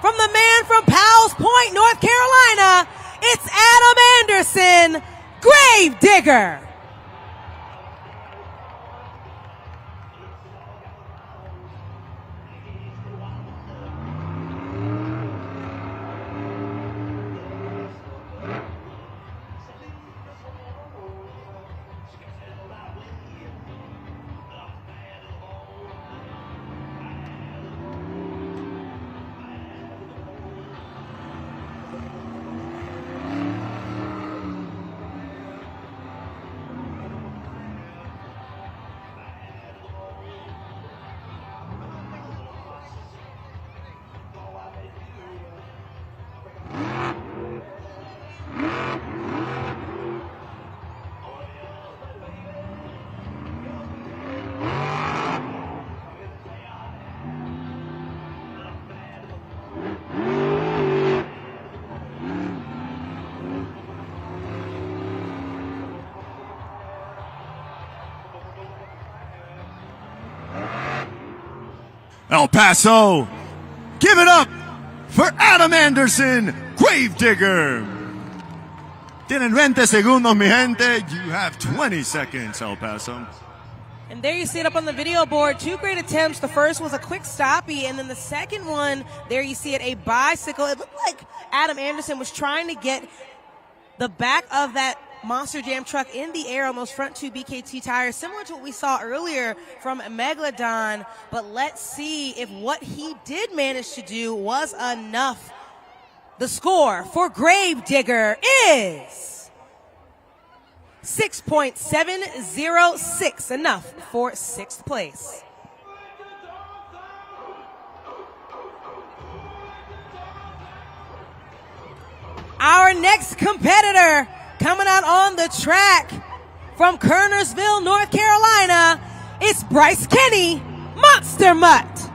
From the man from Powell's Point, North Carolina, it's Adam Anderson, Grave Digger. El Paso, give it up for Adam Anderson, Gravedigger. Tienen 20 segundos, mi gente. You have 20 seconds, El Paso. And there you see it up on the video board. Two great attempts. The first was a quick stoppie, and then the second one, there you see it, a bicycle. It looked like Adam Anderson was trying to get the back of that Monster Jam truck in the air on those front two BKT tires, similar to what we saw earlier from Megalodon. But let's see if what he did manage to do was enough. The score for Gravedigger is 6.706, enough for sixth place. Our next competitor coming out on the track from Kernersville, North Carolina, it's Bryce Kenny, Monster Mutt.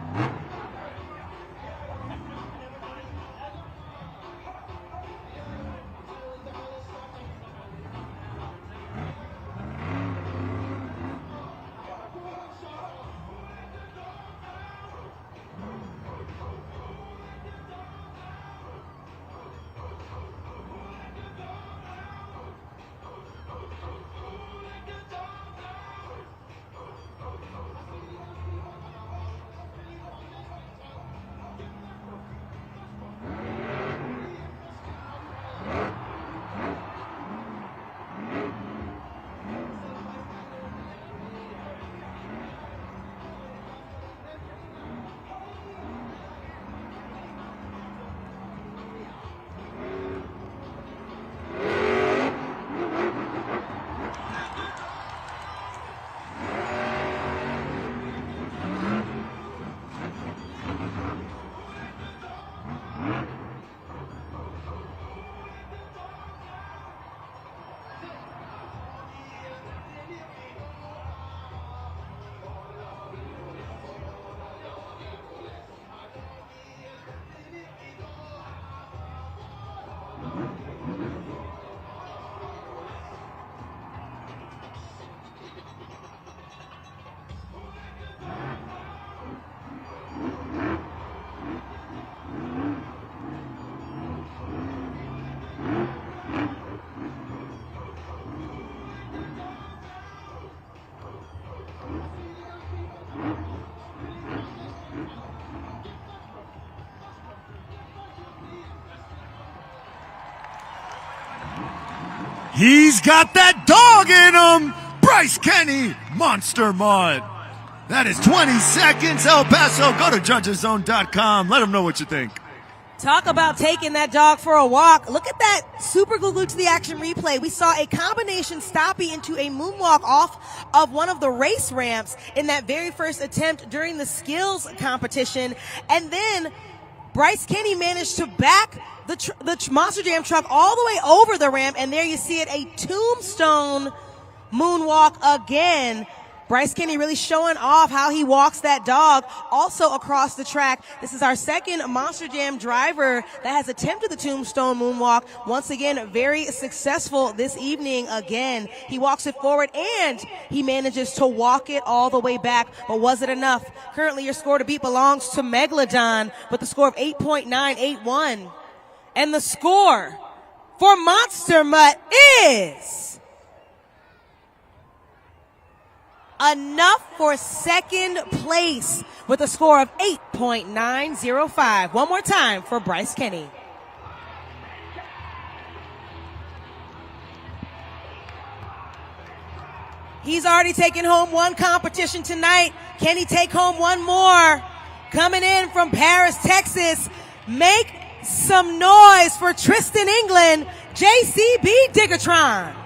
He's got that dog in him. Bryce Kenny, Monster Mud. That is 20 seconds. El Paso, go to judgeszone.com. Let them know what you think. Talk about taking that dog for a walk. Look at that super glued to the action replay. We saw a combination stoppie into a moonwalk off of one of the race ramps in that very first attempt during the skills competition. And then Bryce Kenny managed to back the Monster Jam truck all the way over the ramp. And there you see it, a tombstone moonwalk again. Bryce Kenny really showing off how he walks that dog also across the track. This is our second Monster Jam driver that has attempted the tombstone moonwalk. Once again, very successful this evening again. He walks it forward and he manages to walk it all the way back. But was it enough? Currently, your score to beat belongs to Megalodon with the score of 8.981. And the score for Monster Mutt is enough for second place with a score of 8.905. One more time for Bryce Kenny. He's already taken home one competition tonight. Can he take home one more? Coming in from Paris, Texas. Make some noise for Tristan England, JCB Diggertron.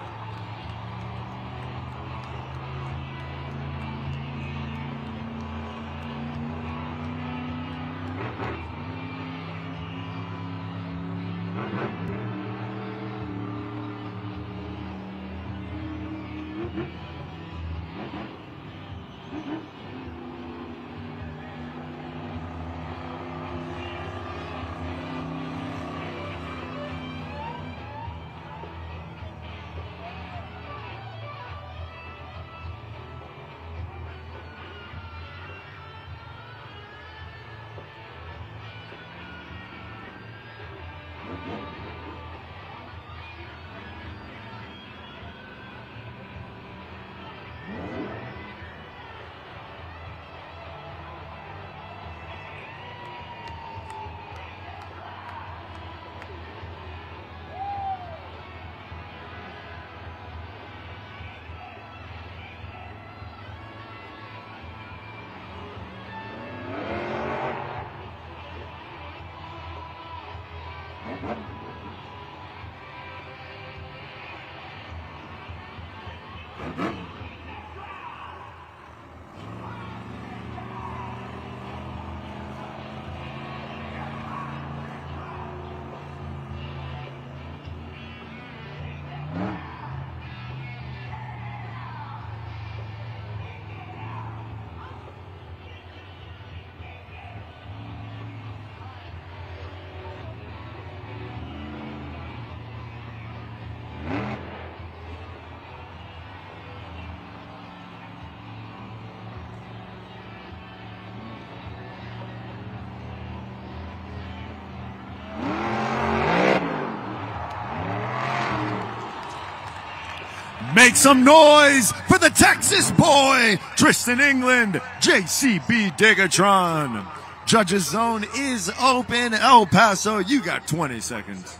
Make some noise for the Texas boy, Tristan England, JCB Diggertron. Judges Zone is open. El Paso, you got 20 seconds.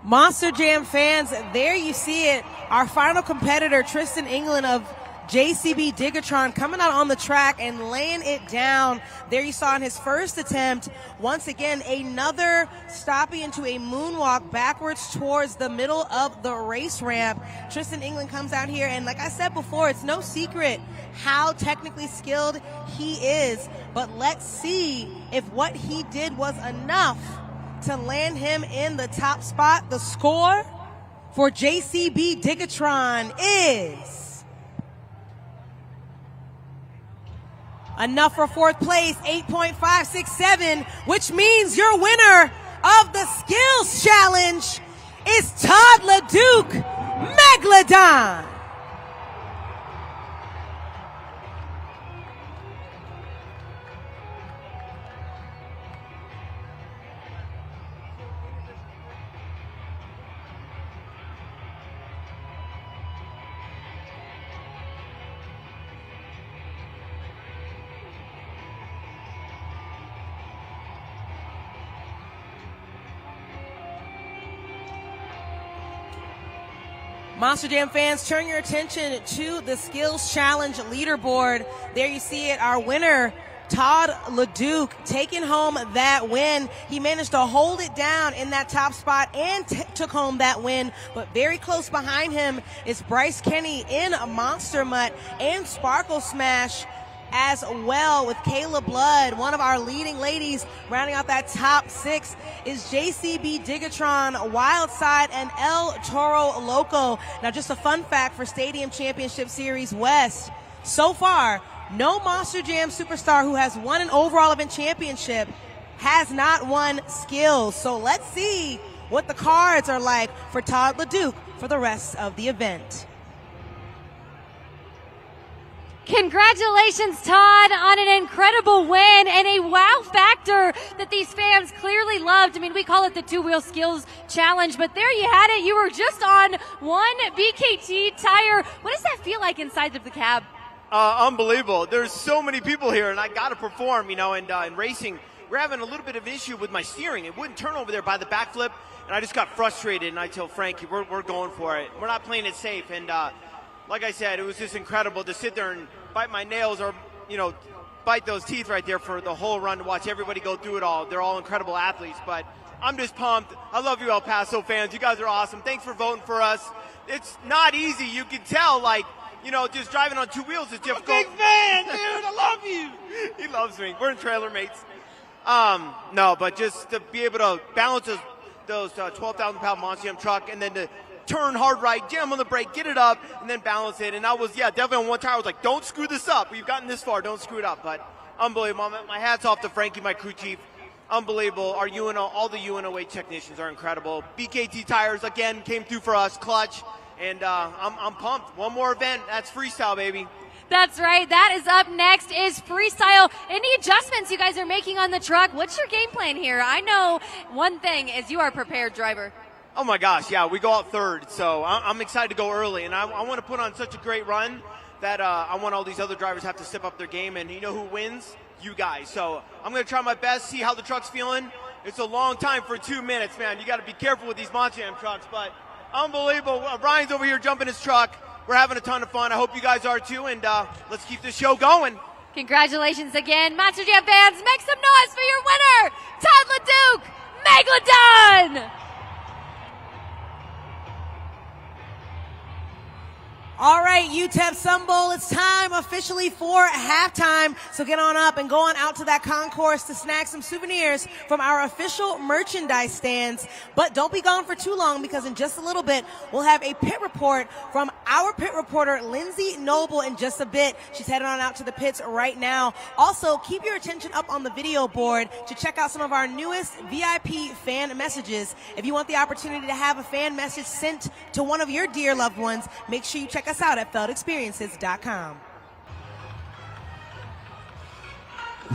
Monster Jam fans, there you see it. Our final competitor, Tristan England of JCB Diggertron, coming out on the track and laying it down. There you saw in his first attempt, once again, another stoppie into a moonwalk backwards towards the middle of the race ramp. Tristan England comes out here, and like I said before, it's no secret how technically skilled he is. But let's see if what he did was enough to land him in the top spot. The score for JCB Diggertron is enough for fourth place, 8.567, which means your winner of the Skills Challenge is Todd LeDuc, Megalodon. Monster Jam fans, turn your attention to the Skills Challenge leaderboard. There you see it, our winner, Todd LeDuc, taking home that win. He managed to hold it down in that top spot and took home that win, but very close behind him is Bryce Kenny in Monster Mutt and Sparkle Smash as well, with Kayla Blood. One of our leading ladies rounding out that top 6 is JCB Digatron, Wildside, and El Toro Loco. Now, just a fun fact for Stadium Championship Series West, so far, no Monster Jam superstar who has won an overall event championship has not won skills. So let's see what the cards are like for Todd LeDuc for the rest of the event. Congratulations, Todd, on an incredible win and a wow factor that these fans clearly loved. I mean, we call it the two-wheel skills challenge, but there you had it. You were just on one BKT tire. What does that feel like inside of the cab? Unbelievable. There's so many people here, and I got to perform, you know, and in racing, we're having a little bit of an issue with my steering. It wouldn't turn over there by the backflip, and I just got frustrated, and I told Frankie, we're going for it. We're not playing it safe, and like I said, it was just incredible to sit there and bite my nails or, you know, bite those teeth right there for the whole run to watch everybody go through it all. They're all incredible athletes, but I'm just pumped. I love you El Paso fans. You guys are awesome. Thanks for voting for us. It's not easy. You can tell, like, you know, just driving on 2 wheels is difficult. I'm a big fan, dude. I love you. He loves me. We're in trailer mates. No, but just to be able to balance those 12,000-pound Monster Jam truck and then to turn hard right, jam on the brake, get it up, and then balance it. And I was, definitely on one tire. I was like, don't screw this up. We've gotten this far. Don't screw it up. But unbelievable. My hat's off to Frankie, my crew chief. Unbelievable. Our UNO, all the UNOH technicians are incredible. BKT tires, again, came through for us, clutch. And I'm pumped. One more event. That's Freestyle, baby. That's right. That is up next is Freestyle. Any adjustments you guys are making on the truck? What's your game plan here? I know one thing is you are a prepared driver. Oh my gosh, yeah, we go out third, so I'm excited to go early, and I want to put on such a great run that I want all these other drivers to have to step up their game, and you know who wins? You guys. So I'm going to try my best, see how the truck's feeling. It's a long time for 2 minutes, man. You got to be careful with these Monster Jam trucks, but unbelievable. Ryan's over here jumping his truck. We're having a ton of fun. I hope you guys are too, and let's keep this show going. Congratulations again, Monster Jam fans. Make some noise for your winner, Todd LeDuc, Megalodon. All right, UTEP Sun Bowl, it's time officially for halftime. So get on up and go on out to that concourse to snag some souvenirs from our official merchandise stands. But don't be gone for too long, because in just a little bit, we'll have a pit report from our pit reporter, Lindsay Noble, in just a bit. She's heading on out to the pits right now. Also, keep your attention up on the video board to check out some of our newest VIP fan messages. If you want the opportunity to have a fan message sent to one of your dear loved ones, make sure you check us out at feldexperiences.com.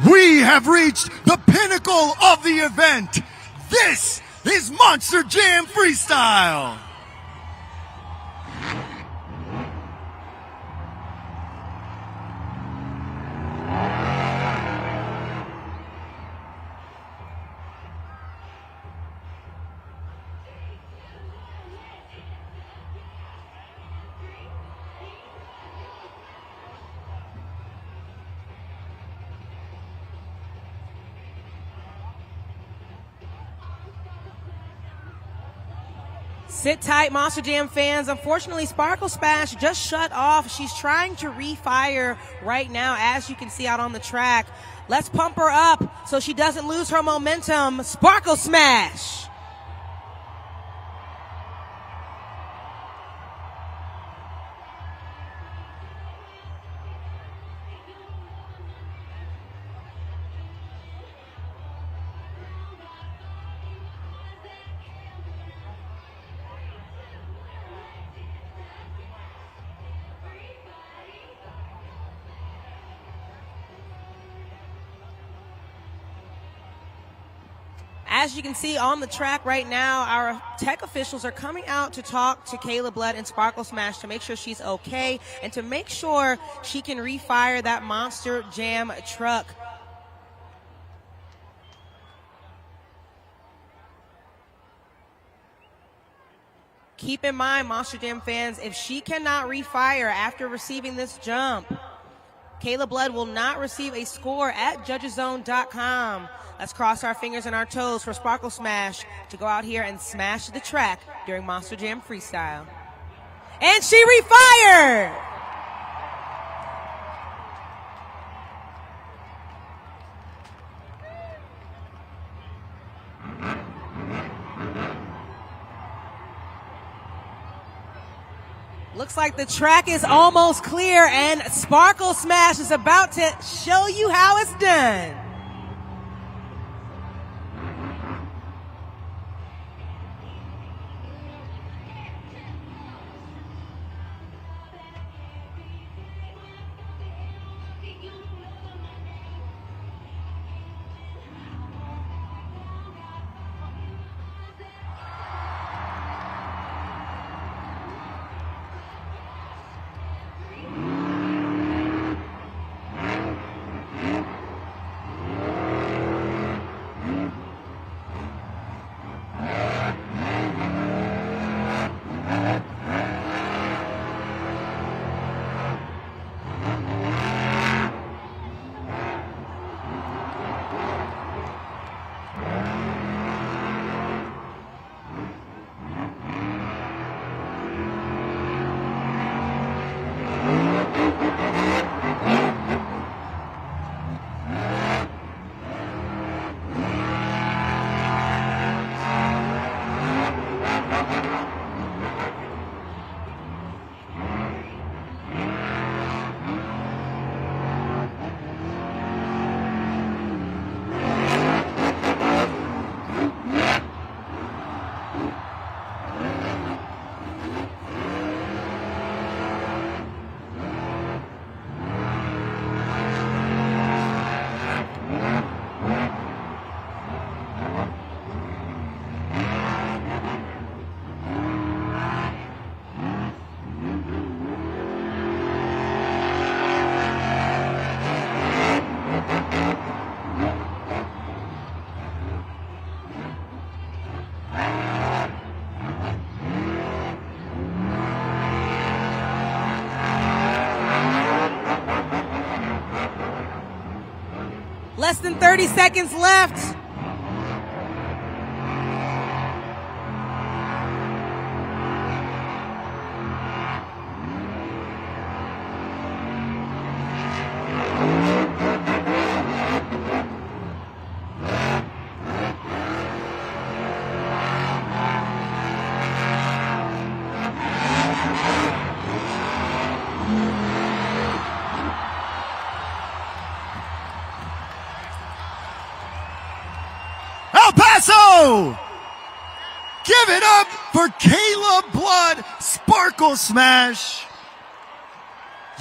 We have reached the pinnacle of the event. This is Monster Jam Freestyle. Sit tight, Monster Jam fans. Unfortunately, Sparkle Smash just shut off. She's trying to refire right now, as you can see out on the track. Let's pump her up so she doesn't lose her momentum. Sparkle Smash. As you can see on the track right now, our tech officials are coming out to talk to Kayla Blood and Sparkle Smash to make sure she's okay and to make sure she can refire that Monster Jam truck. Keep in mind, Monster Jam fans, if she cannot refire after receiving this jump, Kayla Blood will not receive a score at judgeszone.com. Let's cross our fingers and our toes for Sparkle Smash to go out here and smash the track during Monster Jam Freestyle. And she refired! Looks like the track is almost clear, and Sparkle Smash is about to show you how it's done. Less than 30 seconds left. Paso! Give it up for Kayla Blood, Sparkle Smash.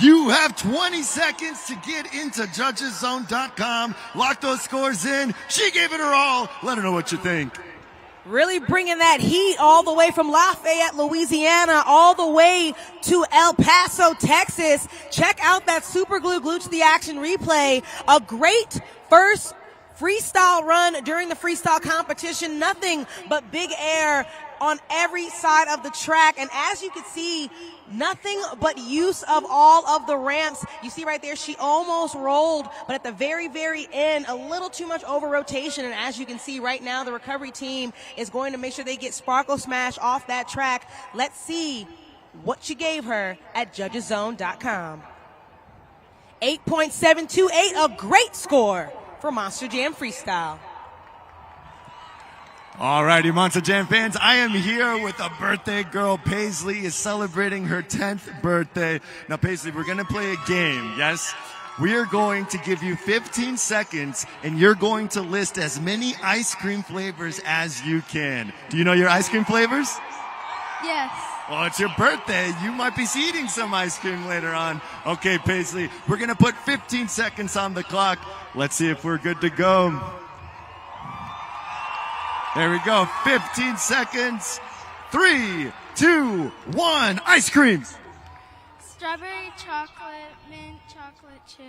You have 20 seconds to get into judgeszone.com. Lock those scores in. She gave it her all. Let her know what you think. Really bringing that heat all the way from Lafayette, Louisiana, all the way to El Paso, Texas. Check out that Super Glue Glue to the Action replay. A great first freestyle run during the freestyle competition. Nothing but big air on every side of the track. And as you can see, nothing but use of all of the ramps. You see right there, she almost rolled, but at the very, very end, a little too much over rotation. And as you can see right now, the recovery team is going to make sure they get Sparkle Smash off that track. Let's see what she gave her at judgeszone.com. 8.728, a great score for Monster Jam Freestyle. All righty, Monster Jam fans, I am here with a birthday girl. Paisley is celebrating her 10th birthday. Now, Paisley, we're going to play a game, yes? We are going to give you 15 seconds, and you're going to list as many ice cream flavors as you can. Do you know your ice cream flavors? Yes. Well, it's your birthday. You might be eating some ice cream later on. Okay, Paisley, we're going to put 15 seconds on the clock. Let's see if we're good to go. There we go. 15 seconds. 3, 2, 1. Ice cream. Strawberry chocolate, mint chocolate chip.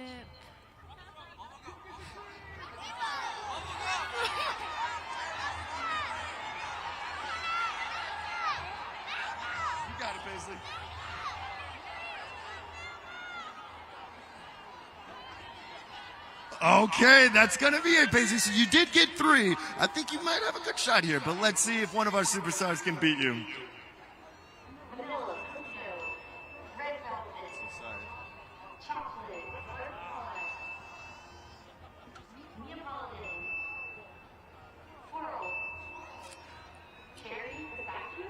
got it, Paisley. Okay, that's going to be it, Paisley. So you did get 3. I think you might have a good shot here, but let's see if one of our superstars can beat you. Vanilla cookie, red velvet, chocolate, butterfly, Neapolitan, floral, cherry, pistachio.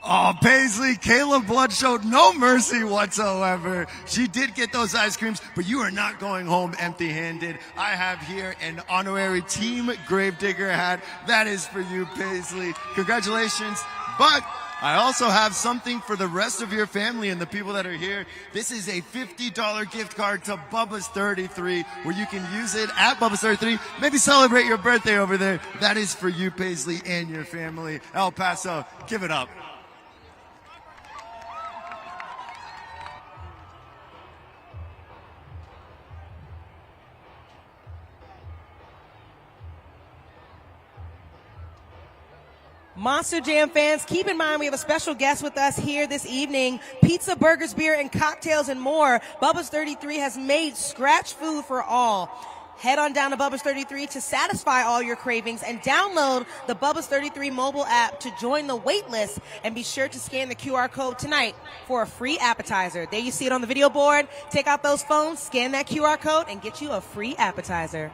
Oh, Paisley, Kayla Blood showed no mercy whatsoever. She did get those ice creams, but you are not going home empty-handed. I have here an honorary Team Gravedigger hat. That is for you, Paisley. Congratulations. But I also have something for the rest of your family and the people that are here. This is a $50 gift card to Bubba's 33, where you can use it at Bubba's 33. Maybe celebrate your birthday over there. That is for you, Paisley, and your family. El Paso, give it up. Monster Jam fans, keep in mind we have a special guest with us here this evening. Pizza, burgers, beer, and cocktails and more. Bubba's 33 has made scratch food for all. Head on down to Bubba's 33 to satisfy all your cravings and download the Bubba's 33 mobile app to join the wait list, and be sure to scan the QR code tonight for a free appetizer. There you see it on the video board. Take out those phones, scan that QR code, and get you a free appetizer.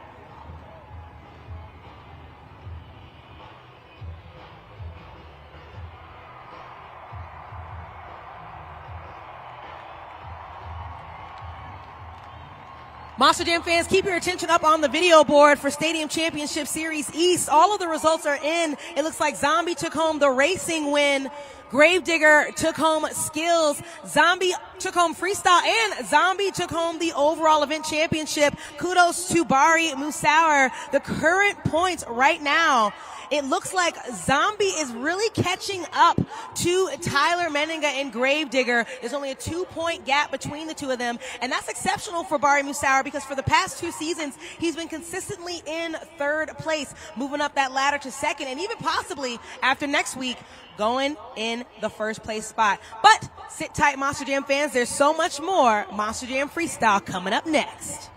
Monster Jam fans, keep your attention up on the video board for Stadium Championship Series East. All of the results are in. It looks like Zombie took home the racing win. Gravedigger took home skills. Zombie took home freestyle, and Zombie took home the overall event championship. Kudos to Bari Musauer. The current points right now, it looks like Zombie is really catching up to Tyler Meninga and Gravedigger. There's only a 2-point gap between the two of them, and that's exceptional for Bari Musauer, because for the past 2 seasons, he's been consistently in 3rd place, moving up that ladder to 2nd, and even possibly after next week, going in the 1st place spot. But sit tight, Monster Jam fans. There's so much more Monster Jam Freestyle coming up next.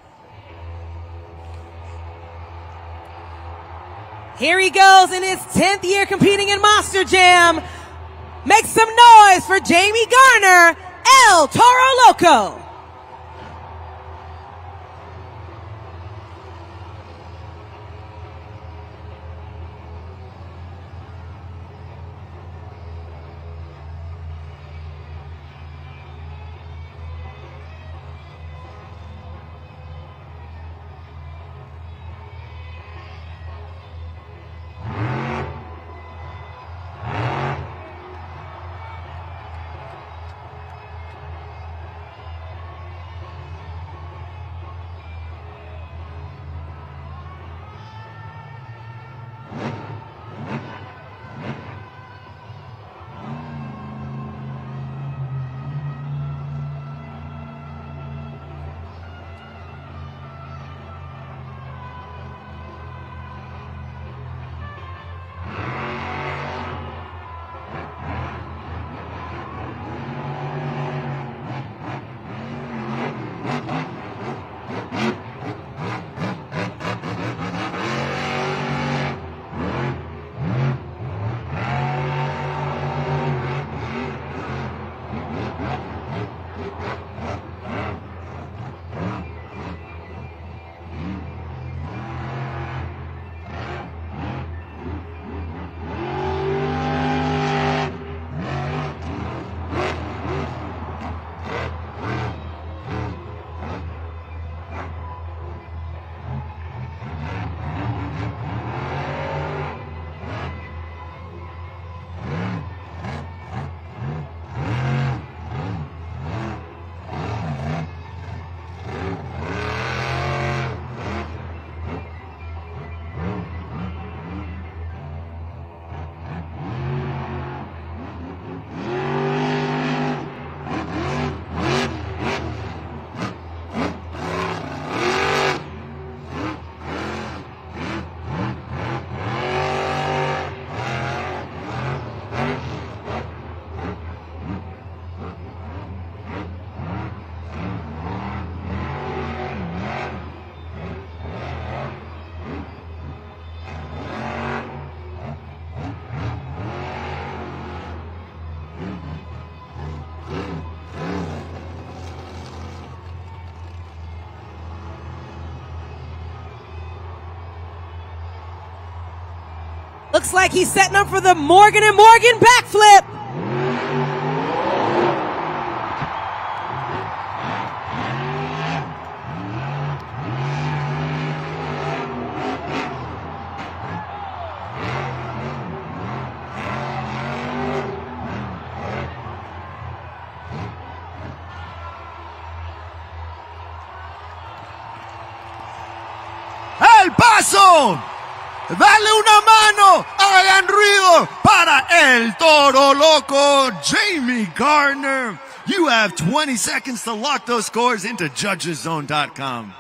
Here he goes in his 10th year competing in Monster Jam. Make some noise for Jamie Garner, El Toro Loco. Looks like he's setting up for the Morgan & Morgan backflip. El Paso. Dale una mano, hagan ruido para el Toro Loco, Jamie Gardner. You have 20 seconds to lock those scores into judgeszone.com.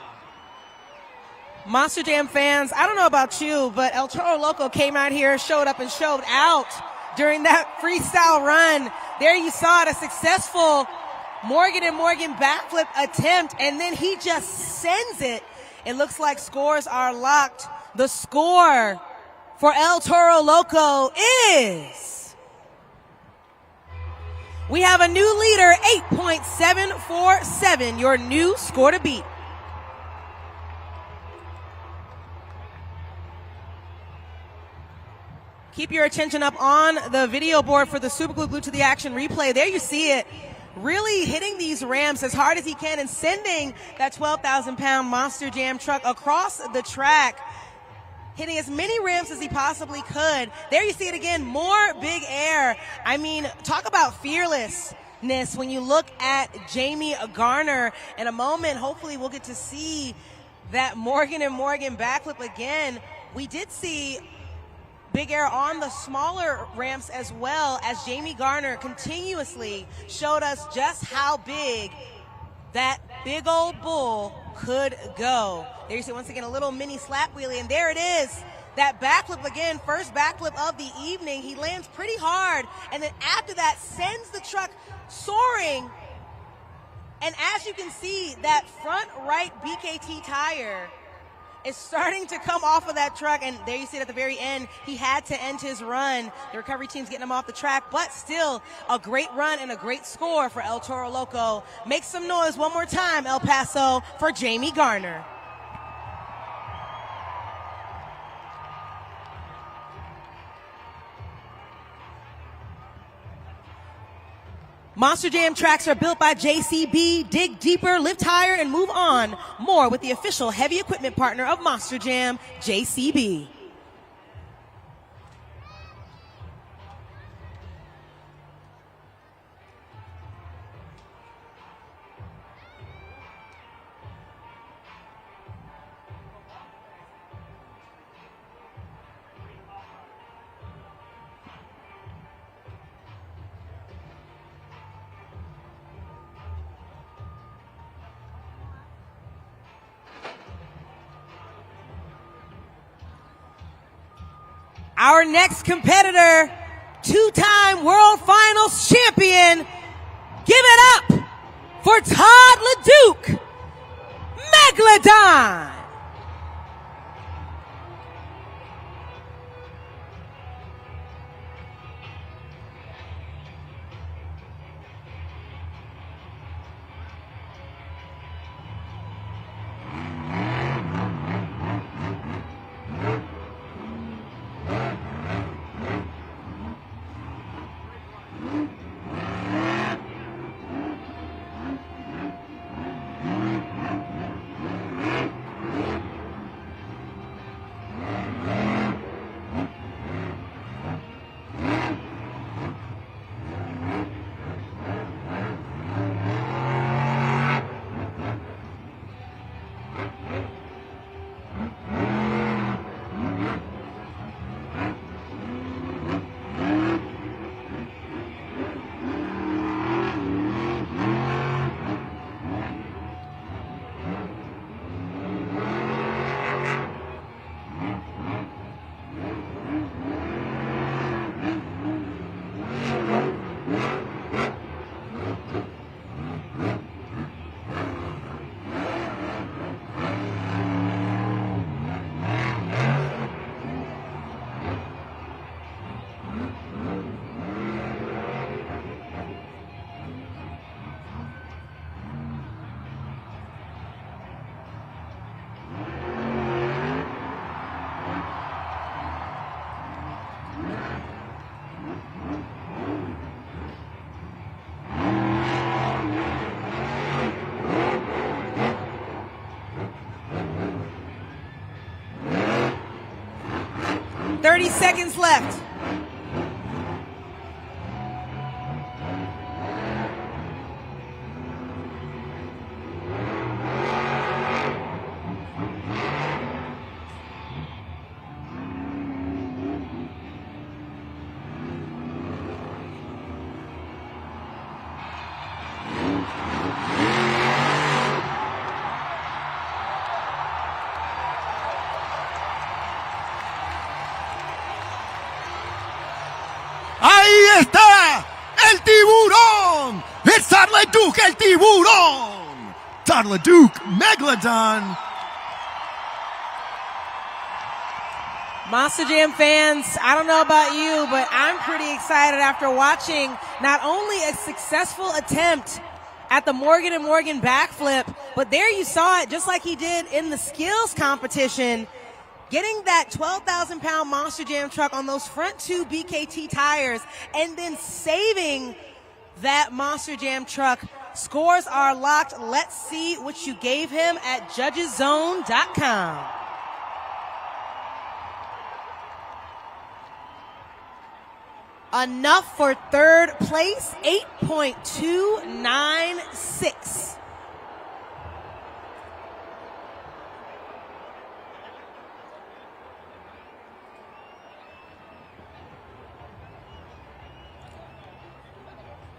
Monster Jam fans, I don't know about you, but El Toro Loco came out here, showed up and showed out during that freestyle run. There you saw it, a successful Morgan & Morgan backflip attempt, and then he just sends it. It looks like scores are locked. The score for El Toro Loco is, we have a new leader, 8.747, your new score to beat. Keep your attention up on the video board for the Super Glue Glued to the Action replay. There you see it. Really hitting these ramps as hard as he can and sending that 12,000-pound Monster Jam truck across the track, hitting as many ramps as he possibly could. There you see it again, more big air. I mean, talk about fearlessness when you look at Jamie Garner. In a moment, hopefully we'll get to see that Morgan & Morgan backflip again. We did see big air on the smaller ramps as well, as Jamie Garner continuously showed us just how big that big old bull could go. There you see once again a little mini slap wheelie, and there it is. That backflip again, first backflip of the evening. He lands pretty hard, and then after that sends the truck soaring. And as you can see, that front right BKT tire is starting to come off of that truck, and there you see it at the very end. He had to end his run. The recovery team's getting him off the track, but still a great run and a great score for El Toro Loco. Make some noise one more time, El Paso, for Jamie Garner. Monster Jam tracks are built by JCB. Dig deeper, lift higher, and move on. More with the official heavy equipment partner of Monster Jam, JCB. Our next competitor, two-time World Finals champion, give it up for Todd LeDuc, Megalodon. 30 seconds left. ¡Ahí está! ¡El tiburón! ¡Es Todd LeDuc, el tiburón! Todd LeDuc, Megalodon. Monster Jam fans, I don't know about you, but I'm pretty excited after watching not only a successful attempt at the Morgan & Morgan backflip, but there you saw it just like he did in the skills competition, getting that 12,000-pound Monster Jam truck on those front two BKT tires and then saving that Monster Jam truck. Scores are locked. Let's see what you gave him at judgeszone.com. Enough for third place, 8.296.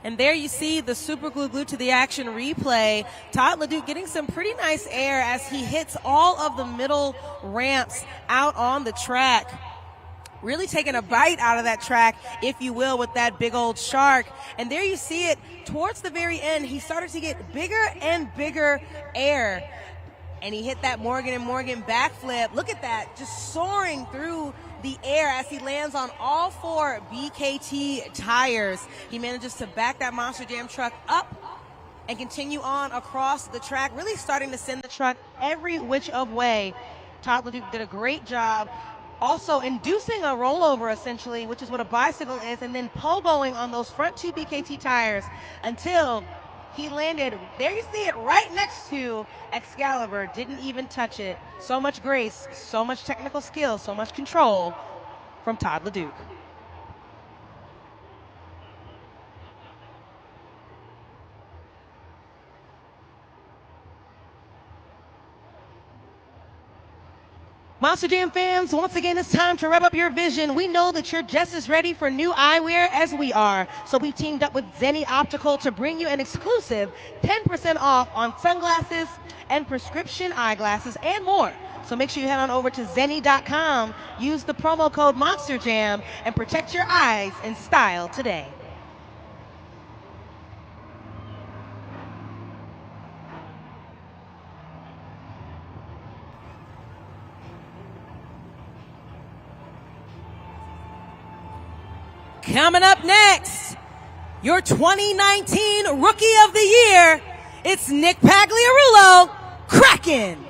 And there you see the super glue glued to the action replay. Todd LeDuc getting some pretty nice air as he hits all of the middle ramps out on the track. Really taking a bite out of that track, if you will, with that big old shark. And there you see it towards the very end. He started to get bigger and bigger air. And he hit that Morgan & Morgan backflip. Look at that, just soaring through the air as he lands on all four BKT tires. He manages to back that Monster Jam truck up and continue on across the track, really starting to send the truck every which of way. Todd LeDuc did a great job also inducing a rollover, essentially, which is what a bicycle is, and then pogoing on those front two BKT tires until he landed, there you see it, right next to Excalibur. Didn't even touch it. So much grace, so much technical skill, so much control from Todd LeDuc. Monster Jam fans, once again, it's time to rev up your vision. We know that you're just as ready for new eyewear as we are. So we've teamed up with Zenni Optical to bring you an exclusive 10% off on sunglasses and prescription eyeglasses and more. So make sure you head on over to Zenni.com, use the promo code MonsterJam, and protect your eyes in style today. Coming up next, your 2019 Rookie of the Year, it's Nick Pagliarulo, Kraken.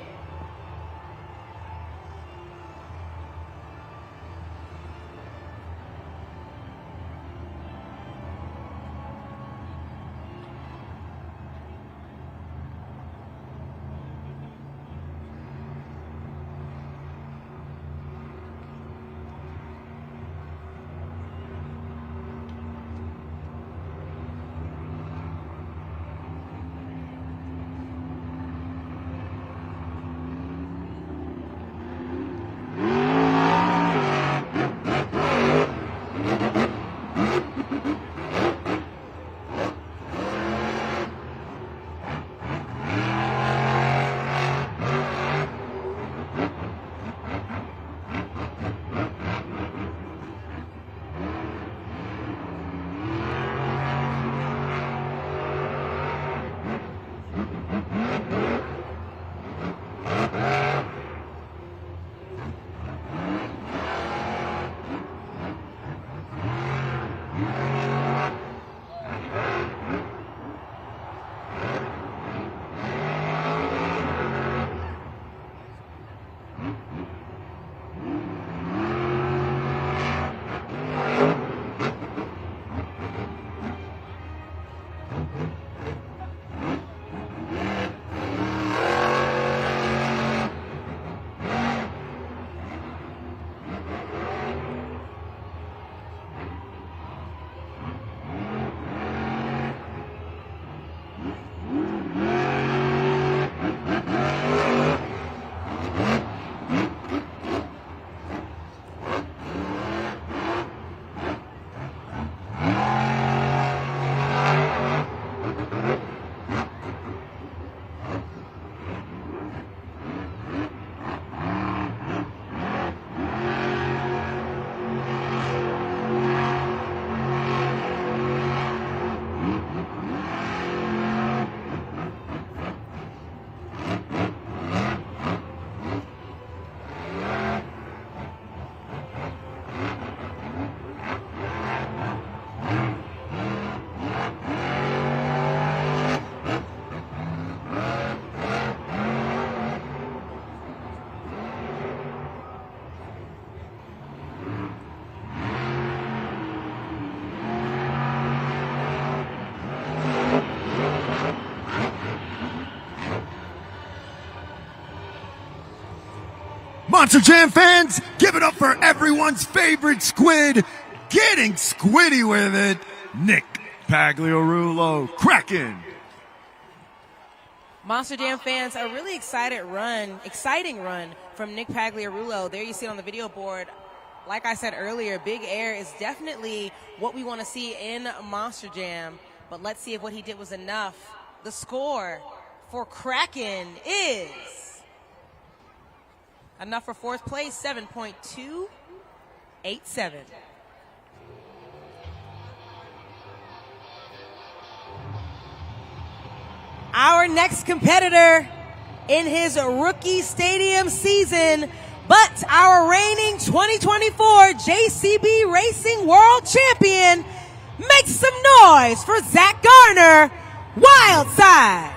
Monster Jam fans, give it up for everyone's favorite squid, getting squiddy with it, Nick Pagliarulo, Kraken. Monster Jam fans, a really exciting run from Nick Pagliarulo. There you see it on the video board. Like I said earlier, big air is definitely what we want to see in Monster Jam. But let's see if what he did was enough. The score for Kraken is enough for fourth place, 7.287. Our next competitor in his rookie stadium season, but our reigning 2024 JCB Racing World Champion. Make some noise for Zach Garner, Wildside.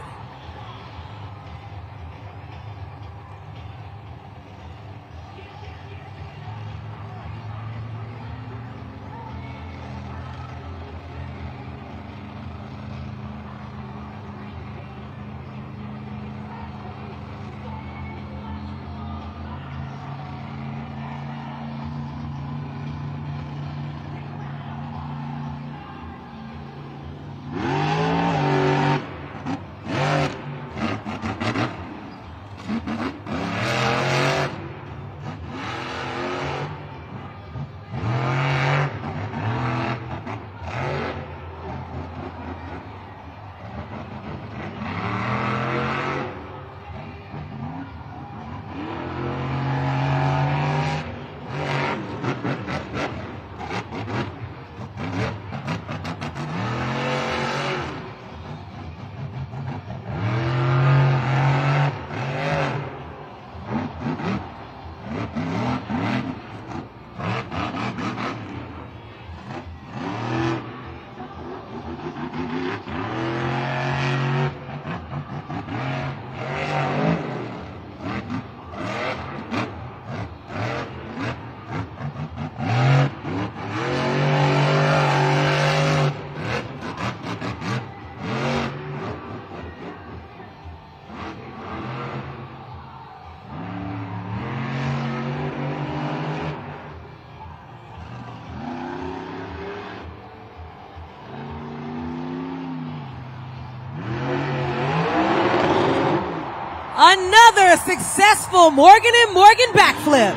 Another successful Morgan & Morgan backflip.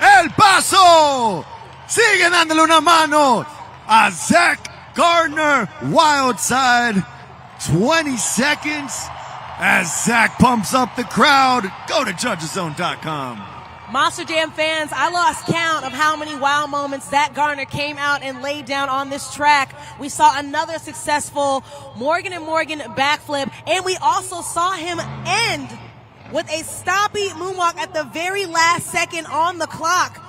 El Paso sigue dándole una mano a Zach Gardner, Wildside. 20 seconds as Zach pumps up the crowd. Go to judgeszone.com. Monster Jam fans, I lost count of how many wow moments Zach Garner came out and laid down on this track. We saw another successful Morgan & Morgan backflip, and we also saw him end with a stompy moonwalk at the very last second on the clock.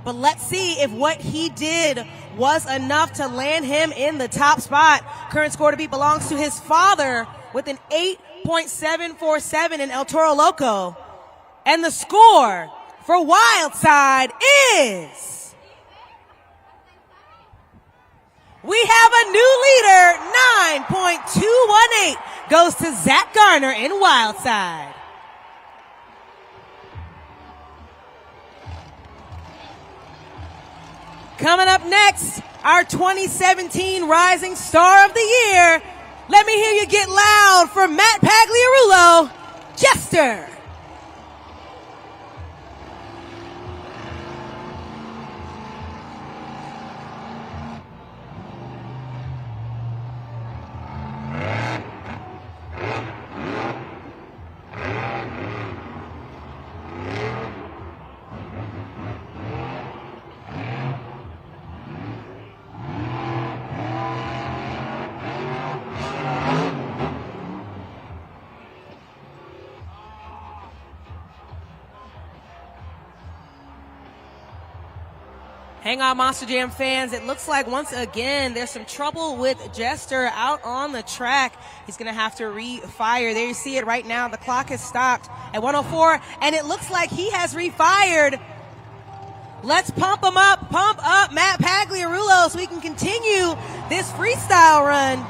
But let's see if what he did was enough to land him in the top spot. Current score to beat belongs to his father with an 8.747 in El Toro Loco. And the score for Wildside is... we have a new leader, 9.218 goes to Zach Garner in Wildside. Coming up next, our 2017 Rising Star of the Year. Let me hear you get loud for Matt Pagliarulo, Jester. Hang on, Monster Jam fans. It looks like once again there's some trouble with Jester out on the track. He's going to have to refire. There you see it right now. The clock has stopped at 104, and it looks like he has refired. Let's pump up Matt Pagliarulo so we can continue this freestyle run.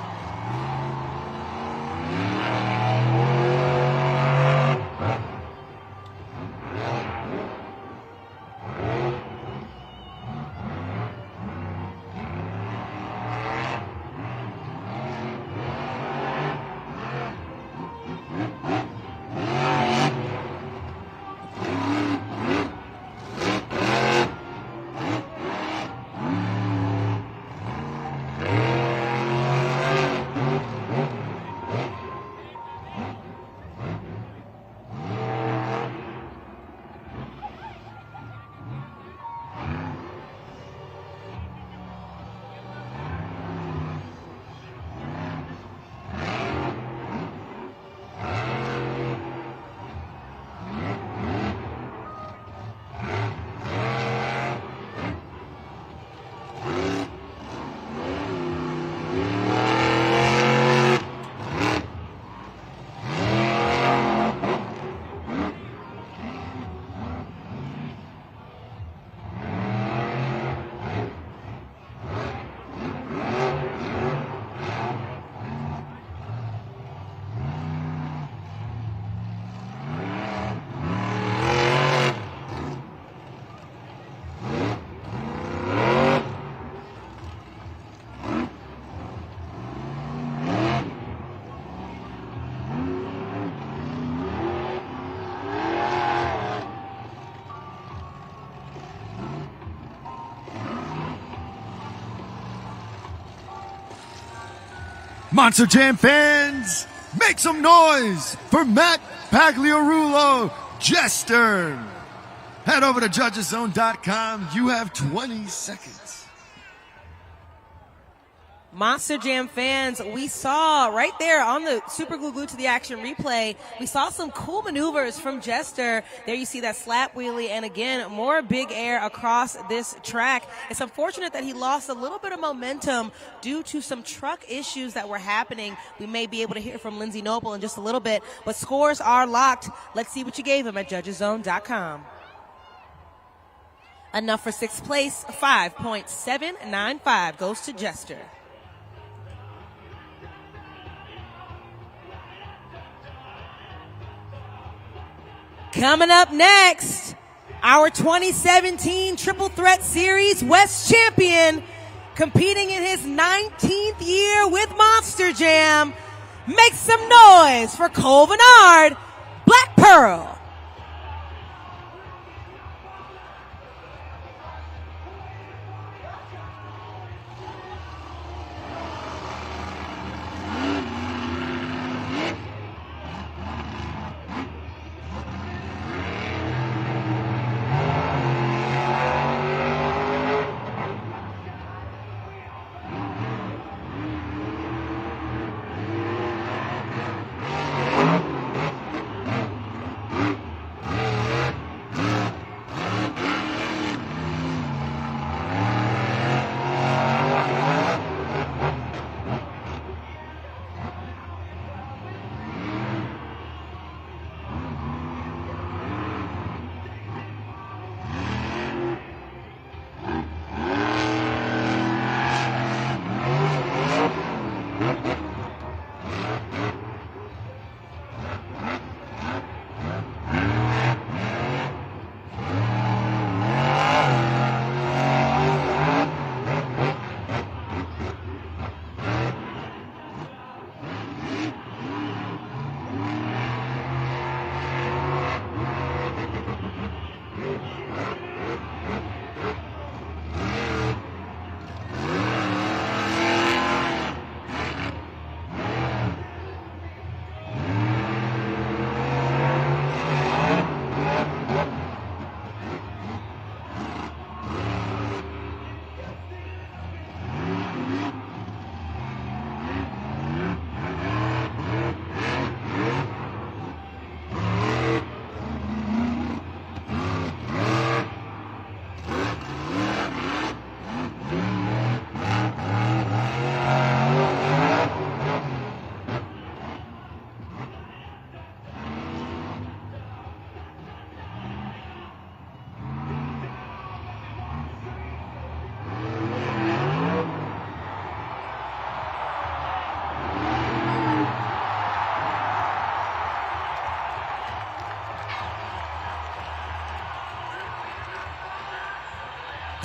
Monster Jam fans, make some noise for Matt Pagliarulo, Jester. Head over to judgeszone.com. You have 20 seconds. Monster Jam fans, we saw right there on the Super Glued to the Action replay, we saw some cool maneuvers from Jester. There you see that slap wheelie, and again, more big air across this track. It's unfortunate that he lost a little bit of momentum due to some truck issues that were happening. We may be able to hear from Lindsey Noble in just a little bit, but scores are locked. Let's see what you gave him at judgeszone.com. Enough for sixth place, 5.795 goes to Jester. Coming up next, our 2017 Triple Threat Series West champion, competing in his 19th year with Monster Jam. Make some noise for Cole Bernard, Black Pearl.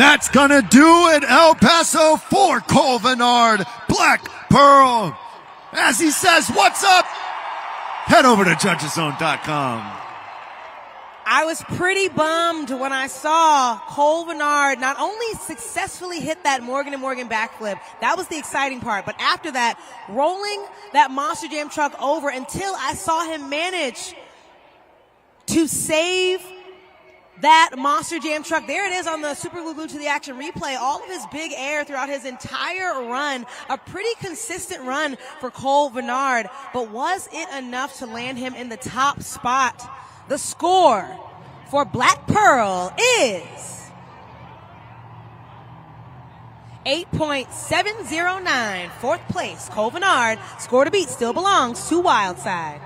That's gonna do it, El Paso, for Cole Vennard, Black Pearl. As he says, what's up? Head over to judgeszone.com. I was pretty bummed when I saw Cole Vennard not only successfully hit that Morgan & Morgan backflip, that was the exciting part, but after that, rolling that Monster Jam truck over until I saw him manage to save that Monster Jam truck. There it is on the Super Glue to the Action replay. All of his big air throughout his entire run. A pretty consistent run for Cole Vennard, but was it enough to land him in the top spot? The score for Black Pearl is 8.709. Fourth place, Cole Vennard. Score to beat still belongs to Wildside.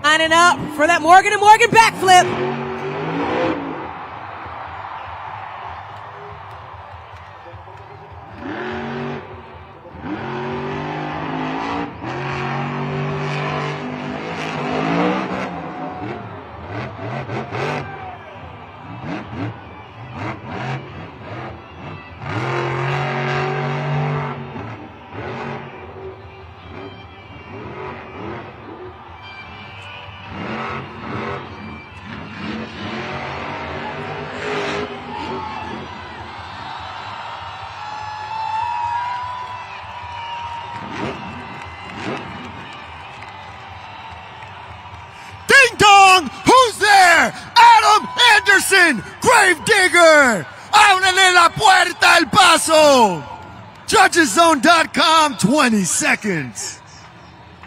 Lining up for that Morgan & Morgan backflip. Who's there? Adam Anderson, Gravedigger. Ábrele la puerta El Paso. Judgeszone.com, 20 seconds.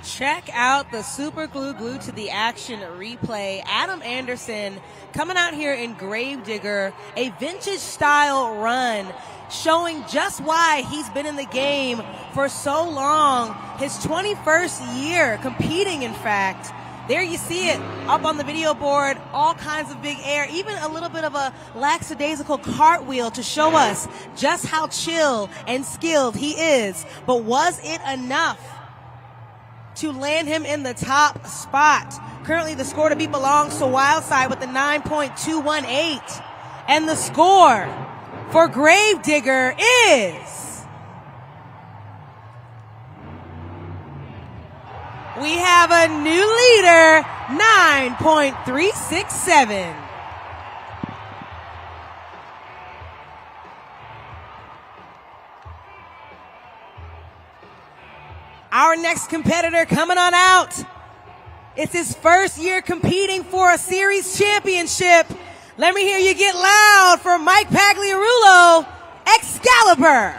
Check out the Super Glue to the Action replay. Adam Anderson coming out here in Gravedigger, a vintage style run, showing just why he's been in the game for so long. His 21st year competing, in fact. There you see it up on the video board, all kinds of big air, even a little bit of a lackadaisical cartwheel to show us just how chill and skilled he is. But was it enough to land him in the top spot? Currently the score to beat belongs to Wildside with the 9.218. And the score for Gravedigger is... We have a new leader, 9.367. Our next competitor coming on out. It's his first year competing for a series championship. Let me hear you get loud for Mike Pagliarulo, Excalibur.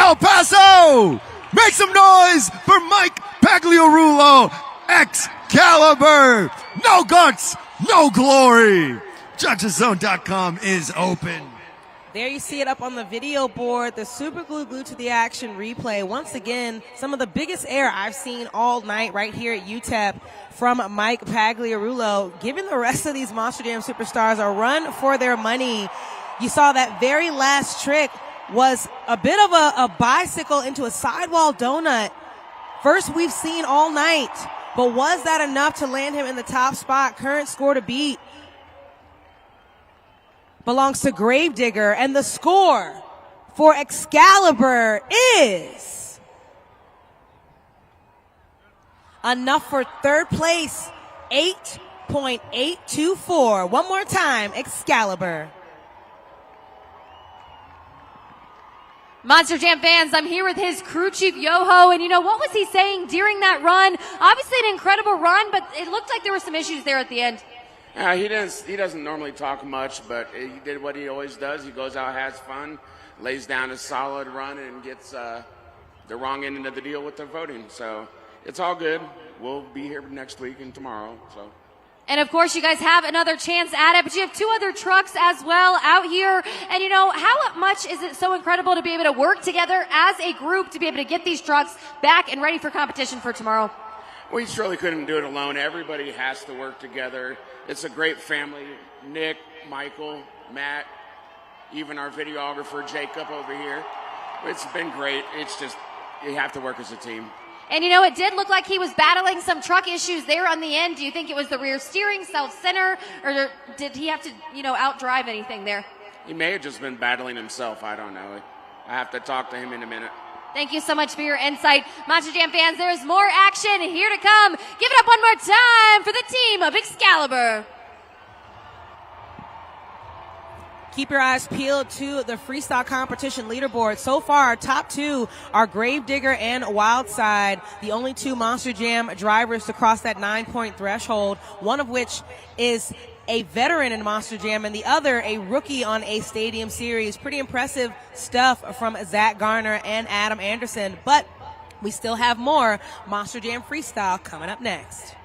El Paso! Make some noise for Mike Pagliarulo, Excalibur! No guts, no glory! JudgesZone.com is open. There you see it up on the video board, the super glue glued to the action replay. Once again, some of the biggest air I've seen all night right here at UTEP from Mike Pagliarulo, giving the rest of these Monster Jam superstars a run for their money. You saw that very last trick was a bit of a bicycle into a sidewall donut. First we've seen all night, but was that enough to land him in the top spot? Current score to beat belongs to Gravedigger, and the score for Excalibur is enough for third place, 8.824. One more time, Excalibur. Monster Jam fans, I'm here with his crew chief, Yoho, and you know, what was he saying during that run? Obviously an incredible run, but it looked like there were some issues there at the end. He doesn't normally talk much, but he did what he always does. He goes out, has fun, lays down a solid run, and gets the wrong end of the deal with the voting. So it's all good. We'll be here next week and tomorrow. So. And of course, you guys have another chance at it, but you have two other trucks as well out here. And you know, how much is it so incredible to be able to work together as a group to be able to get these trucks back and ready for competition for tomorrow? We surely couldn't do it alone. Everybody has to work together. It's a great family. Nick, Michael, Matt, even our videographer, Jacob over here. It's been great. It's just, you have to work as a team. And you know, it did look like he was battling some truck issues there on the end. Do you think it was the rear steering, self-center, or did he have to, you know, outdrive anything there? He may have just been battling himself. I don't know. I have to talk to him in a minute. Thank you so much for your insight. Monster Jam fans, there's more action here to come. Give it up one more time for the team of Excalibur. Keep your eyes peeled to the freestyle competition leaderboard. So far, our top two are Gravedigger and Wildside, the only two Monster Jam drivers to cross that 9-point threshold, one of which is a veteran in Monster Jam and the other a rookie on a stadium series. Pretty impressive stuff from Zach Garner and Adam Anderson, but we still have more Monster Jam Freestyle coming up next.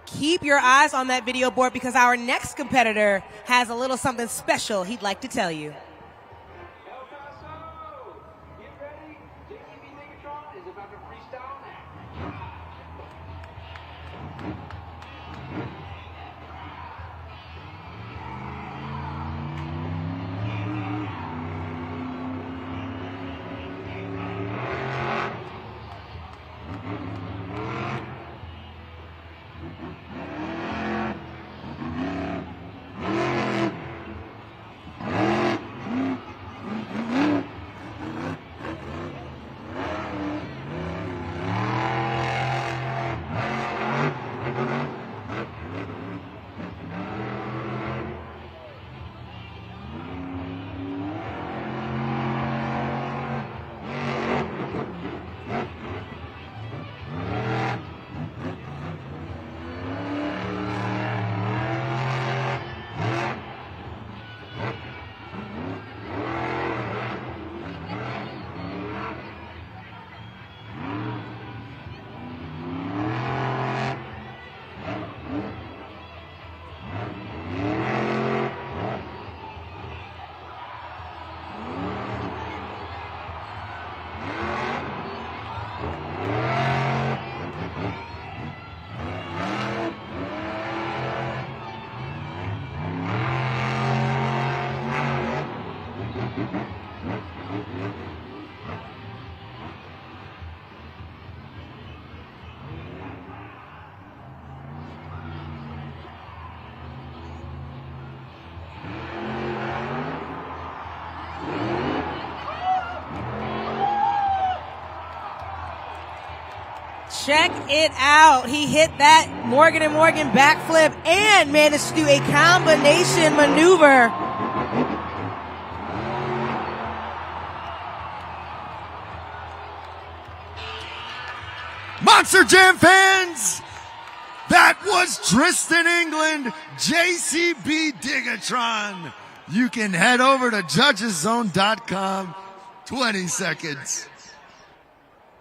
Keep your eyes on that video board because our next competitor has a little something special he'd like to tell you. El Paso, get ready. JCB Megatron is about to freestyle now. Check it out. He hit that Morgan & Morgan backflip and managed to do a combination maneuver. Monster Jam fans, that was Tristan England, JCB Digatron. You can head over to judgeszone.com. 20 seconds.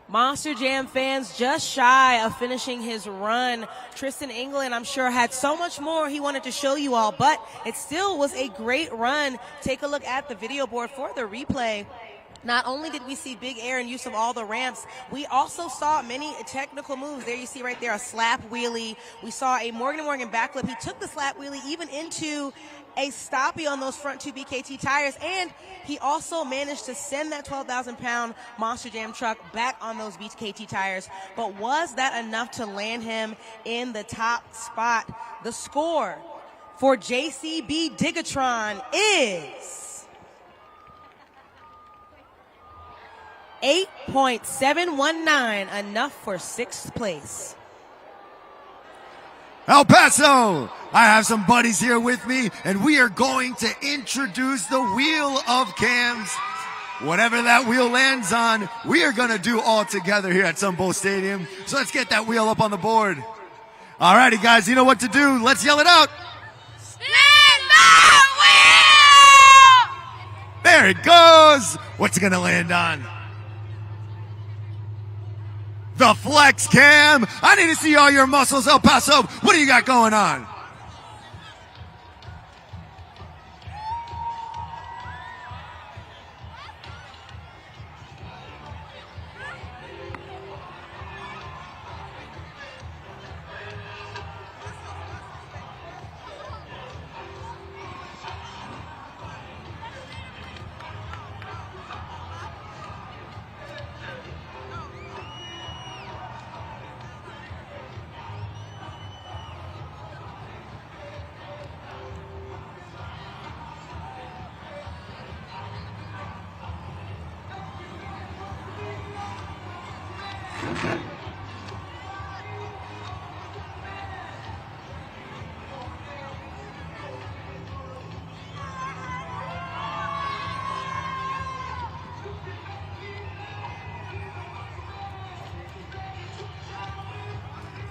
Monster Jam fans just shy of finishing his run. Tristan England, I'm sure, had so much more he wanted to show you all, but it still was a great run. Take a look at the video board for the replay. Not only did we see big air and use of all the ramps, we also saw many technical moves. There you see right there a slap wheelie. We saw a Morgan & Morgan backflip. He took the slap wheelie even into a stoppie on those front two BKT tires, and he also managed to send that 12,000-pound Monster Jam truck back on those BKT tires. But was that enough to land him in the top spot? The score for JCB Digatron is 8.719, enough for 6th place. El Paso, I have some buddies here with me, and we are going to introduce the Wheel of Cams. Whatever that wheel lands on, we are going to do all together here at Sunbow Stadium. So let's get that wheel up on the board. All righty, guys, you know what to do. Let's yell it out. Spin the wheel! There it goes. What's it going to land on? The Flex Cam. I need to see all your muscles, El Paso. What do you got going on?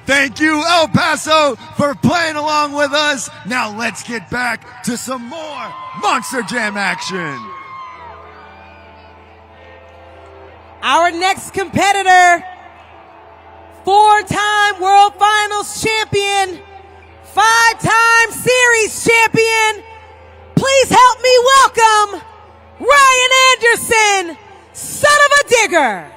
Thank you, El Paso, for playing along with us. Now let's get back to some more Monster Jam action. Our next competitor, 4-time World Finals champion, 5-time Series champion. Please help me welcome Ryan Anderson, son of a digger.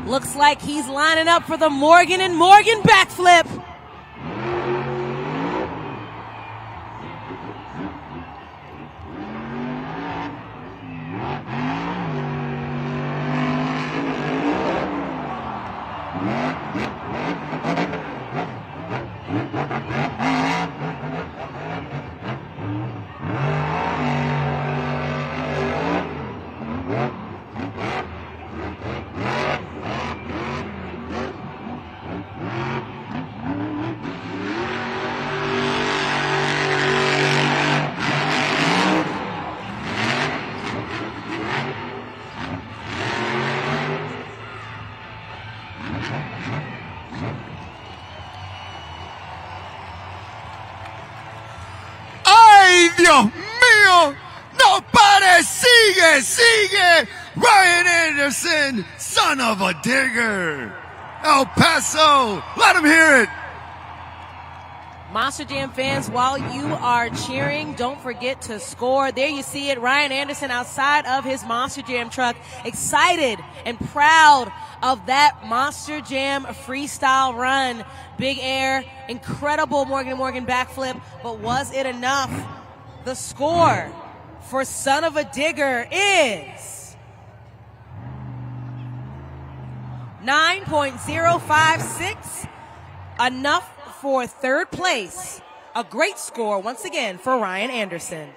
Looks like he's lining up for the Morgan & Morgan backflip. Dios mío, no pare, sigue, Ryan Anderson, son of a digger. El Paso, let him hear it. Monster Jam fans, while you are cheering, don't forget to score. There you see it, Ryan Anderson outside of his Monster Jam truck, excited and proud of that Monster Jam freestyle run. Big air, incredible Morgan & Morgan backflip, but was it enough? The score for Son of a Digger is 9.056, enough for third place. A great score once again for Ryan Anderson.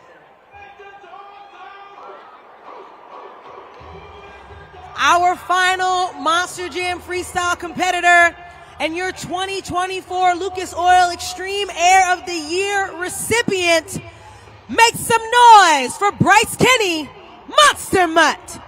Our final Monster Jam freestyle competitor and your 2024 Lucas Oil Extreme Air of the Year recipient. Make some noise for Bryce Kenny, Monster Mutt.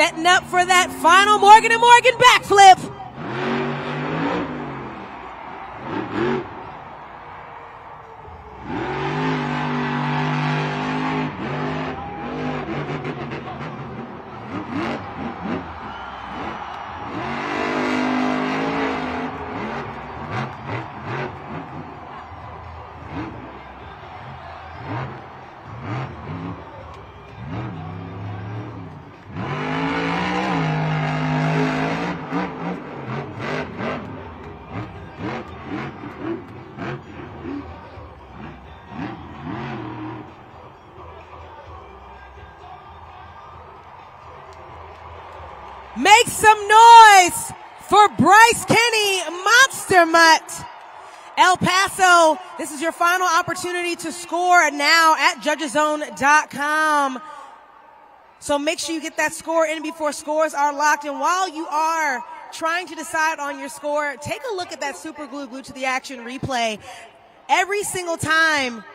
Setting up for that final Morgan & Morgan backflip. Make some noise for Bryce Kenny, Monster Mutt. El Paso, this is your final opportunity to score now at judgeszone.com. So make sure you get that score in before scores are locked. And while you are trying to decide on your score, take a look at that Super Glue Glued to the Action replay. Every single time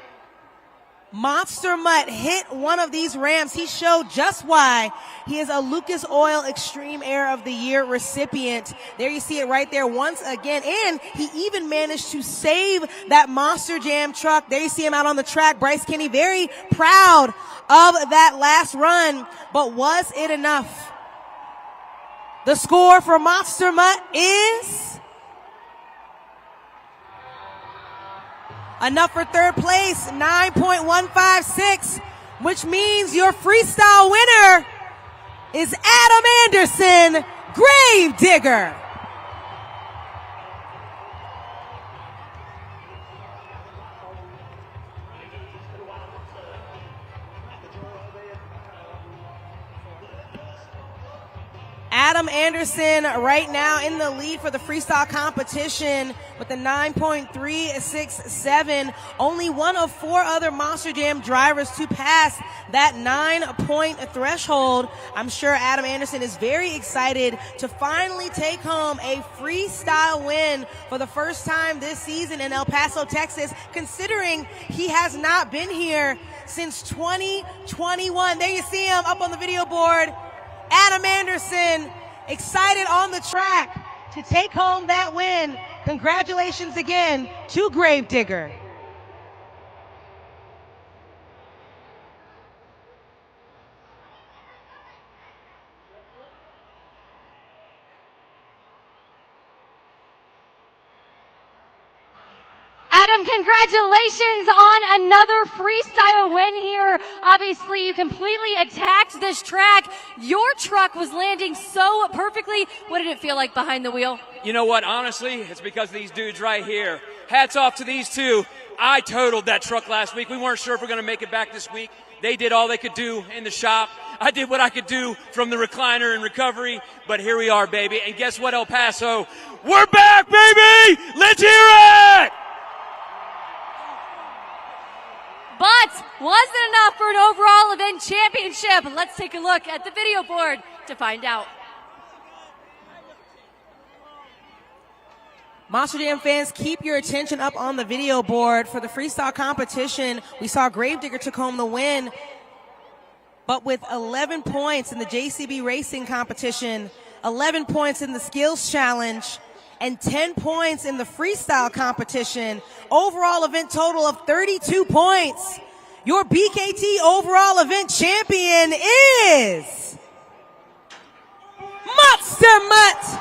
Monster Mutt hit one of these ramps, he showed just why he is a Lucas Oil Extreme Air of the Year recipient. There you see it right there once again. And he even managed to save that Monster Jam truck. There you see him out on the track. Bryce Kenny very proud of that last run. But was it enough? The score for Monster Mutt is enough for third place, 9.156, which means your freestyle winner is Adam Anderson, Gravedigger. Adam Anderson right now in the lead for the freestyle competition with a 9.367. Only one of four other Monster Jam drivers to pass that 9-point threshold. I'm sure Adam Anderson is very excited to finally take home a freestyle win for the first time this season in El Paso, Texas, considering he has not been here since 2021. There you see him up on the video board. Adam Anderson, excited on the track to take home that win. Congratulations again to Gravedigger. Adam, congratulations on another freestyle win here. Obviously, you completely attacked this track. Your truck was landing so perfectly. What did it feel like behind the wheel? You know what? Honestly, it's because of these dudes right here. Hats off to these two. I totaled that truck last week. We weren't sure if we're going to make it back this week. They did all they could do in the shop. I did what I could do from the recliner in recovery, but here we are, baby. And guess what, El Paso? We're back, baby! Let's hear it! But was it enough for an overall event championship? Let's take a look at the video board to find out. Monster Jam fans, keep your attention up on the video board. For the freestyle competition, we saw Gravedigger took home the win, but with 11 points in the JCB Racing competition, 11 points in the skills challenge, and 10 points in the freestyle competition. Overall event total of 32 points. Your BKT overall event champion is Monster Mutt.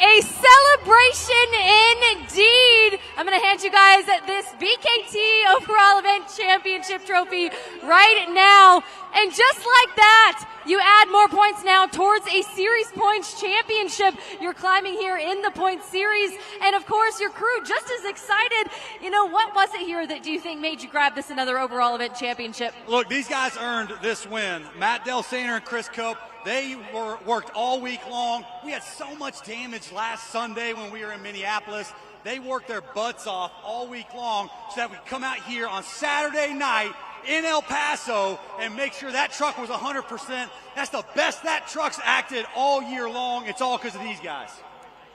A celebration indeed. I'm going to hand you guys this BKT overall event championship trophy right now. And just like that, you add more points now towards a series points championship. You're climbing here in the point series. And of course, your crew just as excited. You know, what was it here that do you think made you grab this another overall event championship? Look, these guys earned this win. Matt Del Saner and Chris Cope, they worked all week long. We had so much damage last Sunday when we were in Minneapolis. They worked their butts off all week long so that we come out here on Saturday night in El Paso and make sure that truck was 100%. That's the best that truck's acted all year long. It's all because of these guys.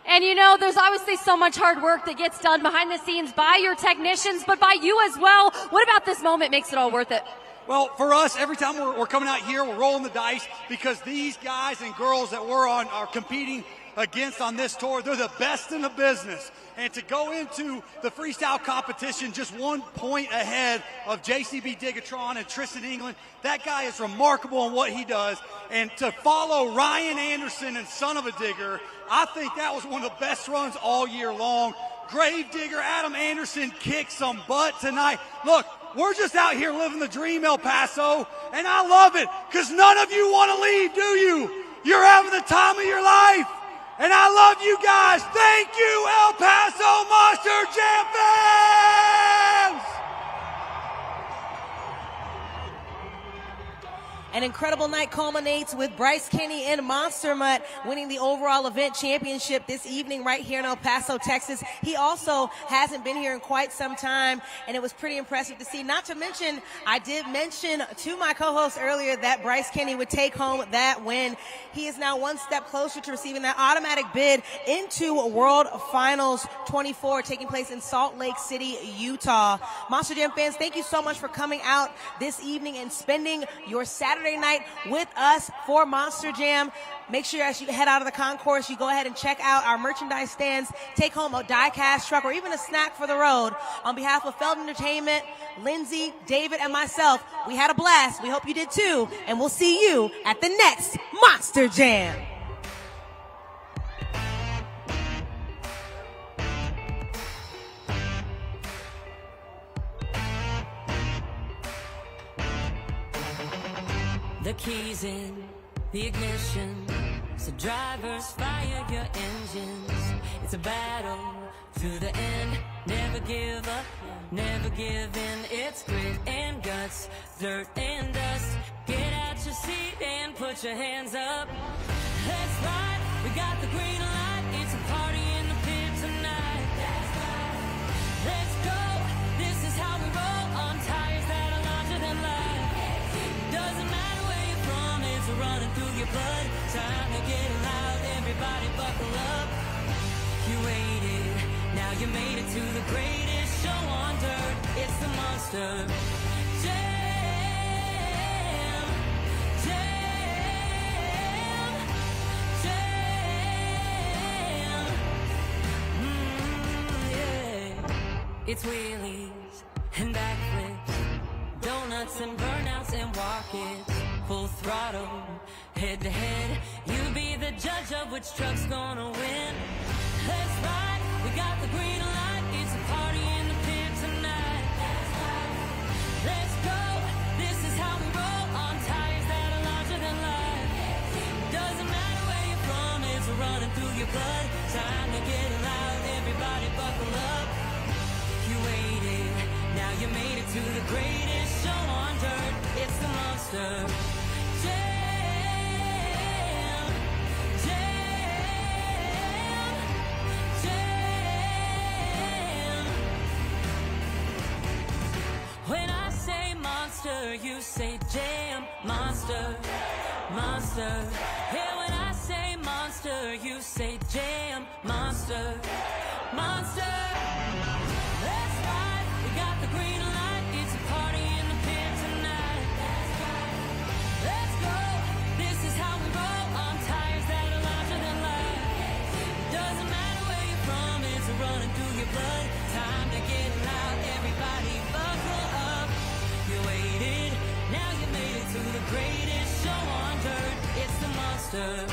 And you know, there's obviously so much hard work that gets done behind the scenes by your technicians, but by you as well. What about this moment makes it all worth it? Well, for us, every time we're coming out here, we're rolling the dice because these guys and girls that are competing against on this tour, they're the best in the business. And to go into the freestyle competition just 1 point ahead of JCB Digatron and Tristan England, that guy is remarkable in what he does. And to follow Ryan Anderson and Son of a Digger, I think that was one of the best runs all year long. Grave Digger Adam Anderson kicked some butt tonight. Look, we're just out here living the dream, El Paso, and I love it because none of you want to leave, do you? You're having the time of your life. And I love you guys. Thank you, El Paso Monster Jam fans! An incredible night culminates with Bryce Kenny and Monster Mutt winning the overall event championship this evening right here in El Paso, Texas. He also hasn't been here in quite some time, and it was pretty impressive to see. Not to mention, I did mention to my co-host earlier that Bryce Kenny would take home that win. He is now one step closer to receiving that automatic bid into World Finals 24 taking place in Salt Lake City, Utah. Monster Jam fans, thank you so much for coming out this evening and spending your Saturday night with us for Monster Jam. Make sure as you head out of the concourse, you go ahead and check out our merchandise stands, take home a die-cast truck or even a snack for the road. On behalf of Feld Entertainment, Lindsay, David, and myself, we had a blast. We hope you did too, and we'll see you at the next Monster Jam. The keys in the ignition, so drivers fire your engines. It's a battle to the end, never give up, never give in. It's grit and guts, dirt and dust. Get out your seat and put your hands up. Let's ride, we got the green light. It's a party in the pit tonight. Let's go, this is how we roll on tires that are larger than life. Doesn't matter where you're from, it's running through your blood. Time to get loud, everybody buckle up. You waited, now you made it to the greatest show on dirt. It's the Monster Jam, Jam, Jam. Yeah. It's wheelies and backflips, donuts and burnouts and walk-ins, full throttle, head to head. You be the judge of which truck's gonna win. Let's ride, we got the green light. It's a party in the pit tonight. Let's go, this is how we roll on tires that are larger than life. Doesn't matter where you're from, it's running through your blood. Time to get loud, everybody buckle up. You waited, now you made it to the greatest show on dirt. It's the Monster Jam, Jam, Jam. When I say monster, you say jam. Monster, monster. Yeah, when I say monster, you say jam. Monster, monster. Let's ride, we got the green light. It's a party in the pit tonight. Let's go, this is how we roll on tires that are larger than life. Doesn't matter where you're from, it's running through your blood. Time to get loud, everybody buckle up. You waited, now you made it to the greatest show on dirt. It's the Monster